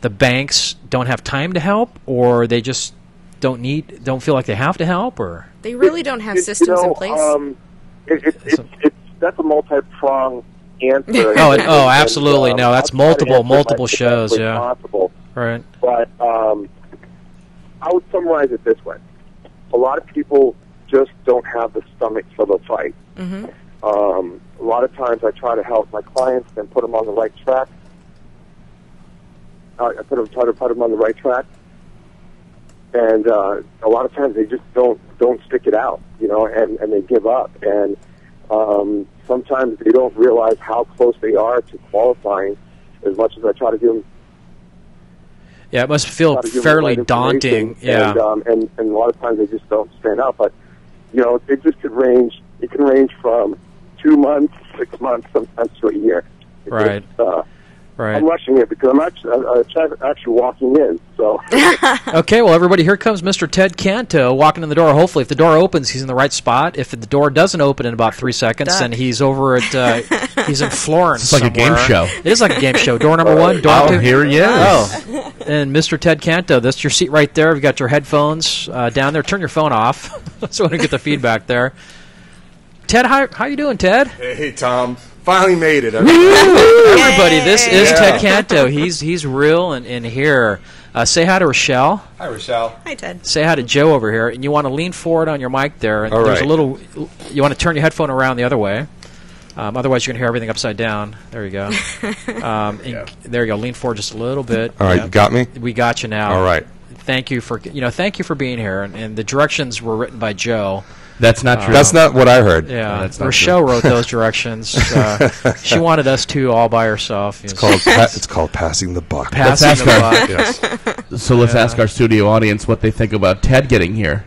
the banks don't have time to help, or they just don't feel like they have to help, or they really don't have systems in place. That's a multi-pronged answer. Absolutely. No, that's multiple shows. Yeah. Possible. Right. But I would summarize it this way: a lot of people just don't have the stomach for the fight. Mm-hmm. A lot of times I try to help my clients and put them on the right track. I try to put them on the right track, and a lot of times they just don't stick it out, you know, and they give up. And sometimes they don't realize how close they are to qualifying. As much as I try to give them. Yeah, it must feel fairly daunting. Yeah, and a lot of times they just don't stand up. But you know, it just could range. It can range from 2 months, 6 months, sometimes to a year. Right. Right. I'm rushing it because I'm actually walking in. So. Okay, well, everybody, here comes Mr. Ted Canto walking in the door. Hopefully, if the door opens, he's in the right spot. If the door doesn't open in about 3 seconds, then he's over at he's in Florence. It's like somewhere. A game show. It is like a game show. Door number one. Door two. Here he is. Oh, and Mr. Ted Canto, that's your seat right there. You've got your headphones down there. Turn your phone off, so we don't get the feedback there. Ted, how you doing, Ted? Hey, Tom. Finally made it. Everybody, this is Ted Canto. He's real and here. Say hi to Rochelle. Hi, Rochelle. Hi, Ted. Say hi to Joe over here. And you want to lean forward on your mic there. And all there's right. You want to turn your headphone around the other way. Otherwise, you're going to hear everything upside down. There you go. There you go. Lean forward just a little bit. All right, you got me? We got you now. All right. Thank you for being here. And the directions were written by Joe. That's not true. That's not what I heard. Yeah, that's not Rochelle true. wrote those directions. She wanted us to all by herself. It's called passing the buck. Passing Let's the ask buck. So let's ask our studio audience what they think about Ted getting here.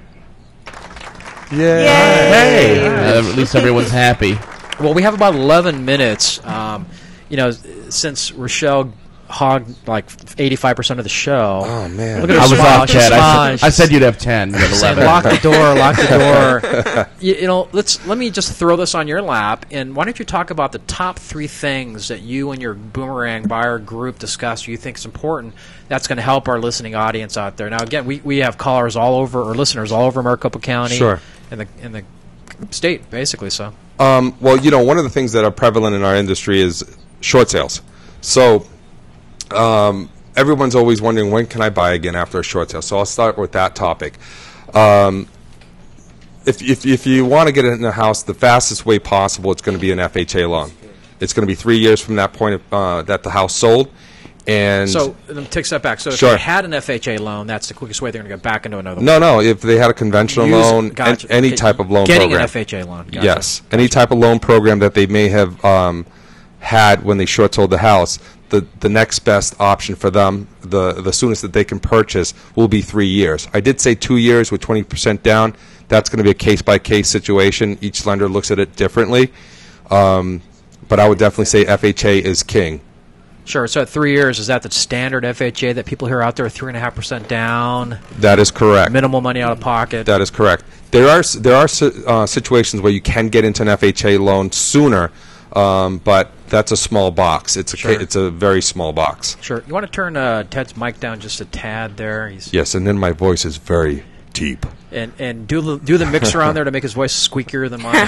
Yay! Hey, at least everyone's happy. Well, we have about 11 minutes. Since Rochelle hogged like 85% of the show. Oh, man. Look at her I was smile. off, She's Ted. smiling. I said you'd have 10. You have Saying, 11. lock the door, lock the door. You know, let me just throw this on your lap, and why don't you talk about the top 3 things that you and your Boomerang buyer group discussed you think is important that's going to help our listening audience out there. Now, again, we have callers all over, or listeners all over Maricopa County. Sure. In the state, basically, so. Well, you know, one of the things that are prevalent in our industry is short sales. So everyone's always wondering, when can I buy again after a short sale? So I'll start with that topic. If you want to get in a house the fastest way possible, it's going to be an FHA loan. It's going to be 3 years from that point that the house sold. And so let me take a step back. So if Sure. they had an FHA loan, that's the quickest way they're going to get back into another one. No, if they had a conventional loan, Gotcha. any Okay, type of loan getting program. an FHA loan. Gotcha. Yes, any type of loan program that they may have had when they short sold the house, the next best option for them, the soonest that they can purchase, will be 3 years. I did say 2 years with 20% down. That's going to be a case-by-case situation. Each lender looks at it differently. But I would definitely say FHA is king. Sure. So at 3 years, is that the standard FHA that people hear out there, 3.5% down, That is correct. minimal money out of pocket? That is correct. There are situations where you can get into an FHA loan sooner, but that's a small box. It's a very small box. Sure. You want to turn Ted's mic down just a tad there? Yes, and then my voice is very deep. And do the mixer on there to make his voice squeakier than mine.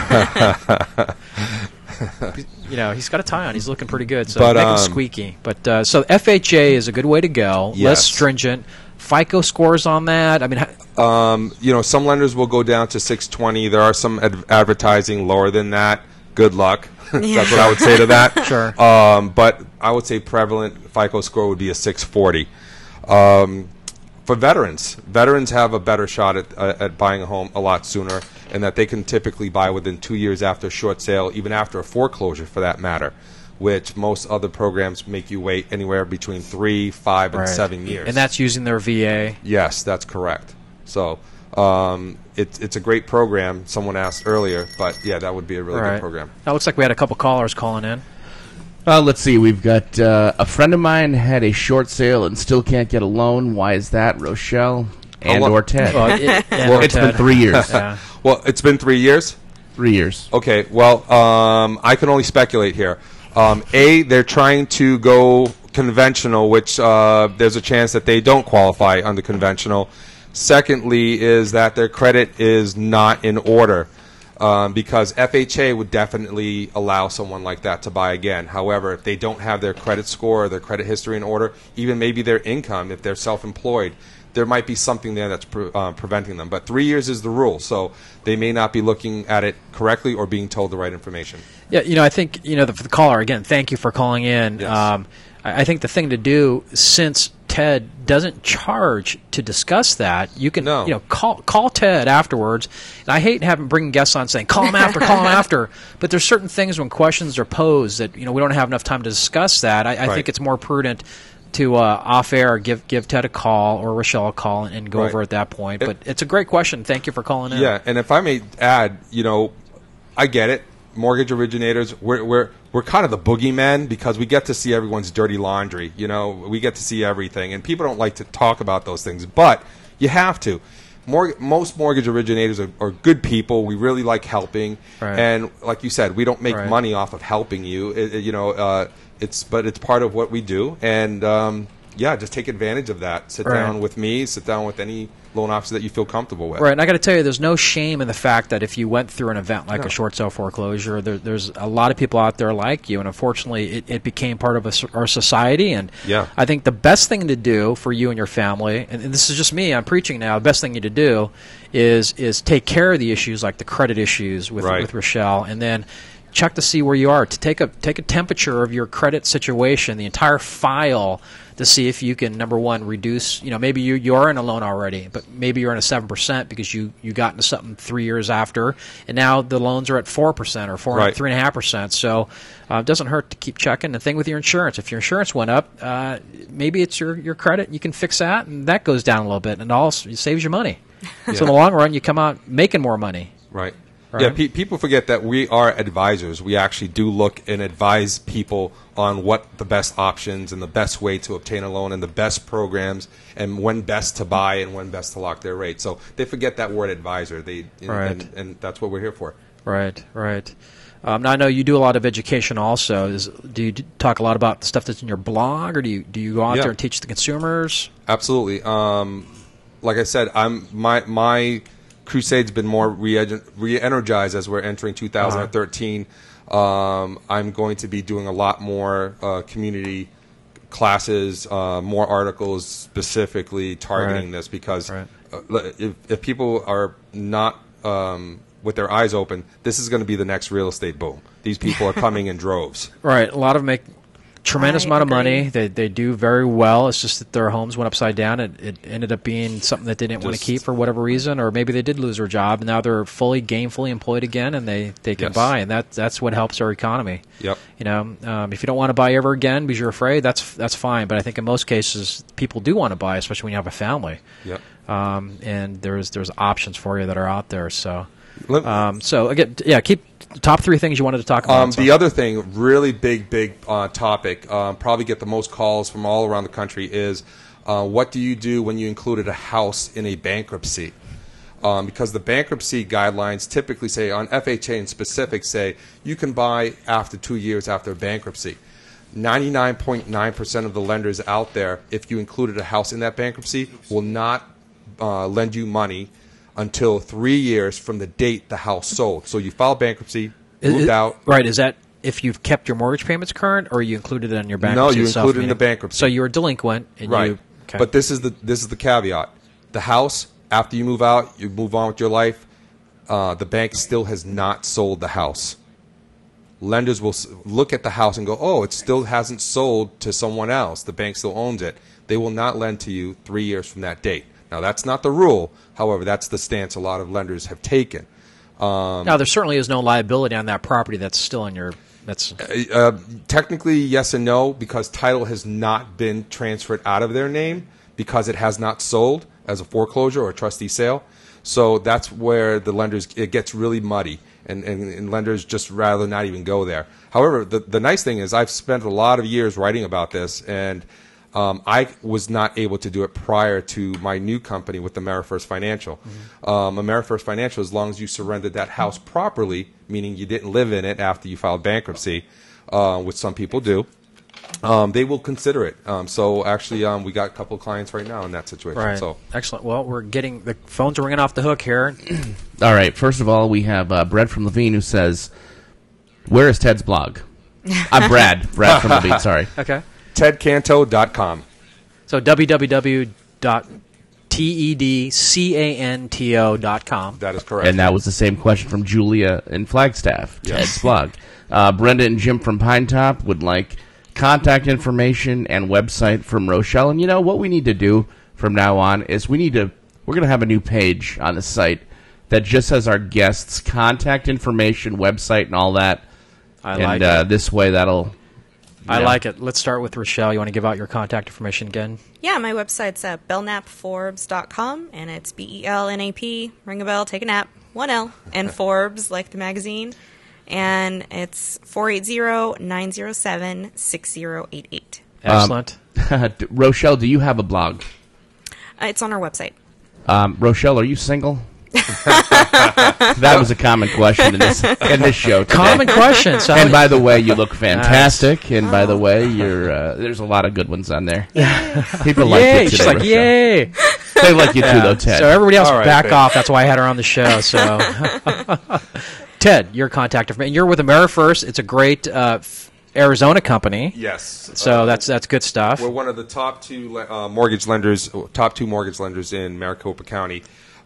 You know, he's got a tie on. He's looking pretty good, so make him squeaky. But so FHA is a good way to go. Yes. Less stringent. FICO scores on that. I mean, you know, some lenders will go down to 620. There are some advertising lower than that. Good luck. That's what I would say to that. Sure. But I would say prevalent FICO score would be a 640. For veterans have a better shot at buying a home a lot sooner, and that they can typically buy within 2 years after a short sale, even after a foreclosure for that matter, which most other programs make you wait anywhere between 3, 5, and 7 years. And that's using their VA. Yes, that's correct. So it's a great program. Someone asked earlier, but yeah, that would be a really good program. Now, looks like we had a couple callers calling in. Let's see. We've got a friend of mine had a short sale and still can't get a loan. Why is that, Rochelle or Ted? Well, It's been 3 years. Yeah. Well, it's been 3 years? 3 years. Okay, well, I can only speculate here. They're trying to go conventional, which there's a chance that they don't qualify under conventional. Secondly is that their credit is not in order. Because FHA would definitely allow someone like that to buy again. However, if they don't have their credit score or their credit history in order, even maybe their income, if they're self-employed, there might be something there that's preventing them. But 3 years is the rule, so they may not be looking at it correctly or being told the right information. Yeah, you know, I think, you know, for the caller, again, thank you for calling in. Yes. I think the thing to do, since Ted doesn't charge to discuss that, you can you know, call Ted afterwards. And I hate bringing guests on saying, call him after, call him after. But there's certain things when questions are posed that, you know, we don't have enough time to discuss that. I think it's more prudent to off-air give Ted a call or Rochelle a call and go over at that point. But it's a great question. Thank you for calling in. Yeah, and if I may add, you know, I get it. Mortgage originators, we're kind of the boogeymen because we get to see everyone's dirty laundry. You know, we get to see everything, and people don't like to talk about those things, but you have to. Most mortgage originators are good people. We really like helping, and like you said, we don't make money off of helping you. It's part of what we do, and just take advantage of that. Sit down with me. Sit down with any loan officer that you feel comfortable with. Right, and I got to tell you, there's no shame in the fact that if you went through an event like a short sale foreclosure, there's a lot of people out there like you, and unfortunately, it became part of our society. And I think the best thing to do for you and your family, and this is just me, I'm preaching now, the best thing to do is take care of the issues like the credit issues with Rochelle, and then check to see where you are, to take a temperature of your credit situation, the entire file, to see if you can, number one, reduce, you know, maybe you are in a loan already, but maybe you're in a 7% because you got into something 3 years after, and now the loans are at 4% or 3.5%. So it doesn't hurt to keep checking. The thing with your insurance, if your insurance went up, maybe it's your credit. You can fix that, and that goes down a little bit, and it saves you money. So in the long run, you come out making more money. Right. right? Yeah, people forget that we are advisors. We actually do look and advise people on what the best options and the best way to obtain a loan and the best programs and when best to buy and when best to lock their rate. So they forget that word advisor. Right. And that's what we're here for. Right. Now I know you do a lot of education also. Do you talk a lot about the stuff that's in your blog, or do you go out there and teach the consumers? Absolutely. Like I said, my crusade's been more re-energized as we're entering 2013. I'm going to be doing a lot more community classes, more articles specifically targeting this, because if people are not with their eyes open, this is going to be the next real estate boom. These people are coming in droves. Right. A lot of them make tremendous amount of money. They do very well. It's just that their homes went upside down. It ended up being something that they didn't want to keep for whatever reason, or maybe they did lose their job and now they're gainfully employed again, and they can buy, and that's what helps our economy. Yep. If you don't want to buy ever again because you're afraid, that's fine. But I think in most cases people do want to buy, especially when you have a family. Yep. And there's options for you that are out there. So again, keep top 3 things you wanted to talk about. The other thing, really big topic, probably get the most calls from all around the country, is what do you do when you included a house in a bankruptcy? Because the bankruptcy guidelines typically say, on FHA in specific, say you can buy after 2 years after bankruptcy. 99.9% of the lenders out there, if you included a house in that bankruptcy, will not lend you money until 3 years from the date the house sold. So you filed bankruptcy, moved out. Right. Is that if you've kept your mortgage payments current, or you included it in your bankruptcy? No, you itself, included it in the bankruptcy. So you were delinquent. And right. But this is the caveat. The house, after you move out, you move on with your life, the bank still has not sold the house. Lenders will look at the house and go, oh, it still hasn't sold to someone else. The bank still owns it. They will not lend to you 3 years from that date. Now, that's not the rule. However, that's the stance a lot of lenders have taken. Now, there certainly is no liability on that property that's still in your... Technically, yes and no, because title has not been transferred out of their name because it has not sold as a foreclosure or a trustee sale. So that's where it gets really muddy, and lenders just rather not even go there. However, the nice thing is I've spent a lot of years writing about this, and I was not able to do it prior to my new company with AmeriFirst Financial. AmeriFirst Financial, as long as you surrendered that house properly, meaning you didn't live in it after you filed bankruptcy, which some people do, they will consider it. So actually, we got a couple of clients right now in that situation. Right. So excellent. Well, the phones are ringing off the hook here. All right. First of all, we have Brett from Levine who says, "Where is Ted's blog?" I'm Brad. Brad from Levine. Sorry. Okay. TedCanto.com. So www.tedcanto.com. That is correct. And that was the same question from Julia in Flagstaff. Yes. Ted's blog. Brenda and Jim from Pine Top would like contact information and website from Rochelle. And you know what we need to do from now on is we're going to have a new page on the site that just has our guests' contact information, website, and all that. I like it. This way that'll... I like it. Let's start with Rochelle. You want to give out your contact information again? Yeah, my website's bellnapforbes.com, and it's BELNAP, ring a bell, take a nap, 1L, and Forbes, like the magazine, and it's 480-907-6088. Excellent. Rochelle, do you have a blog? It's on our website. Rochelle, are you single? That was a common question in this show today. Common question. So and by the way, you look fantastic. And by the way, you're there's a lot of good ones on there. People like you today. She's like, Rochelle. yay! They like you too, though, Ted. So everybody else back babe. off. That's why I had her on the show. So, Ted, your contact information. You're with AmeriFirst. It's a great Arizona company. Yes. So that's good stuff. We're one of the top two mortgage lenders in Maricopa County.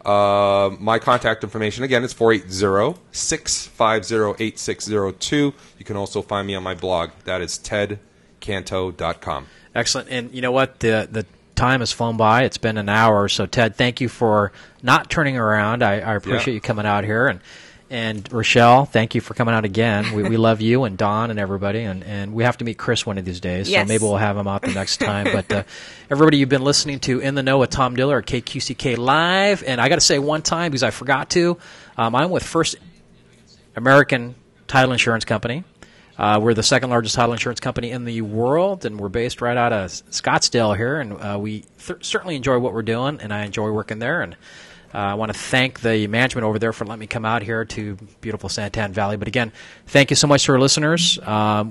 My contact information, again, is 480-650-8602. You can also find me on my blog. That is tedcanto.com. Excellent. And you know what? The time has flown by. It's been an hour. So, Ted, thank you for not turning around. I appreciate you coming out here. And Rochelle, thank you for coming out again. We love you and Don and everybody. And we have to meet Chris one of these days. Yes. So maybe we'll have him out the next time. But everybody, you've been listening to In the Know with Tom Diller at KQCK Live. And I got to say one time, because I forgot to, I'm with First American title insurance company. We're the second largest title insurance company in the world, and we're based right out of Scottsdale here, and we certainly enjoy what we're doing, and I enjoy working there. And I want to thank the management over there for letting me come out here to beautiful Santan Valley. But again, thank you so much to our listeners.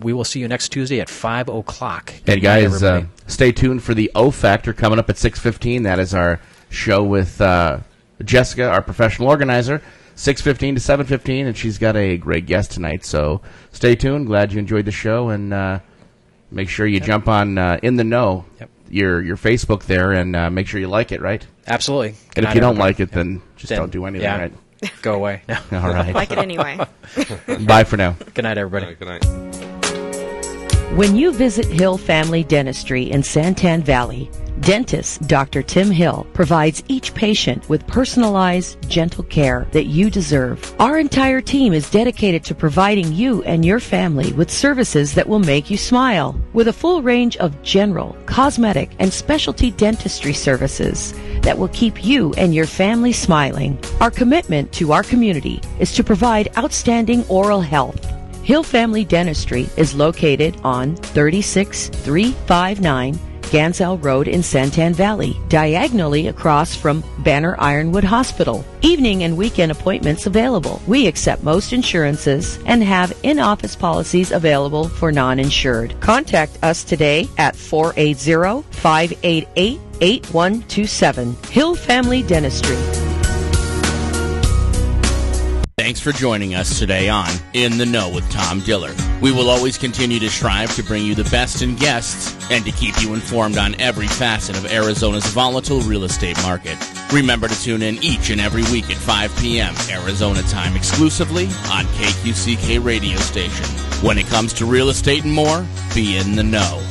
We will see you next Tuesday at 5 o'clock. And guys, stay tuned for the O Factor coming up at 6:15. That is our show with Jessica, our professional organizer. 6:15 to 7:15, and she's got a great guest tonight. So stay tuned. Glad you enjoyed the show, and make sure you jump on In the Know, your Facebook there, and make sure you like it, right? Absolutely. And if you don't like it, then just don't do anything, right? Go away. No. All right. Like it anyway. Bye for now. Good night, everybody. Good night. When you visit Hill Family Dentistry in Santan Valley, dentist Dr. Tim Hill provides each patient with personalized, gentle care that you deserve. Our entire team is dedicated to providing you and your family with services that will make you smile. With a full range of general, cosmetic, and specialty dentistry services that will keep you and your family smiling. Our commitment to our community is to provide outstanding oral health. Hill Family Dentistry is located on 36359 Gansell Road in Santan Valley, diagonally across from Banner Ironwood Hospital. Evening and weekend appointments available. We accept most insurances and have in-office policies available for non-insured. Contact us today at 480-588-8127. Hill Family Dentistry. Thanks for joining us today on In the Know with Tom Diller. We will always continue to strive to bring you the best in guests and to keep you informed on every facet of Arizona's volatile real estate market. Remember to tune in each and every week at 5 p.m. Arizona time exclusively on KQCK radio station. When it comes to real estate and more, be in the know.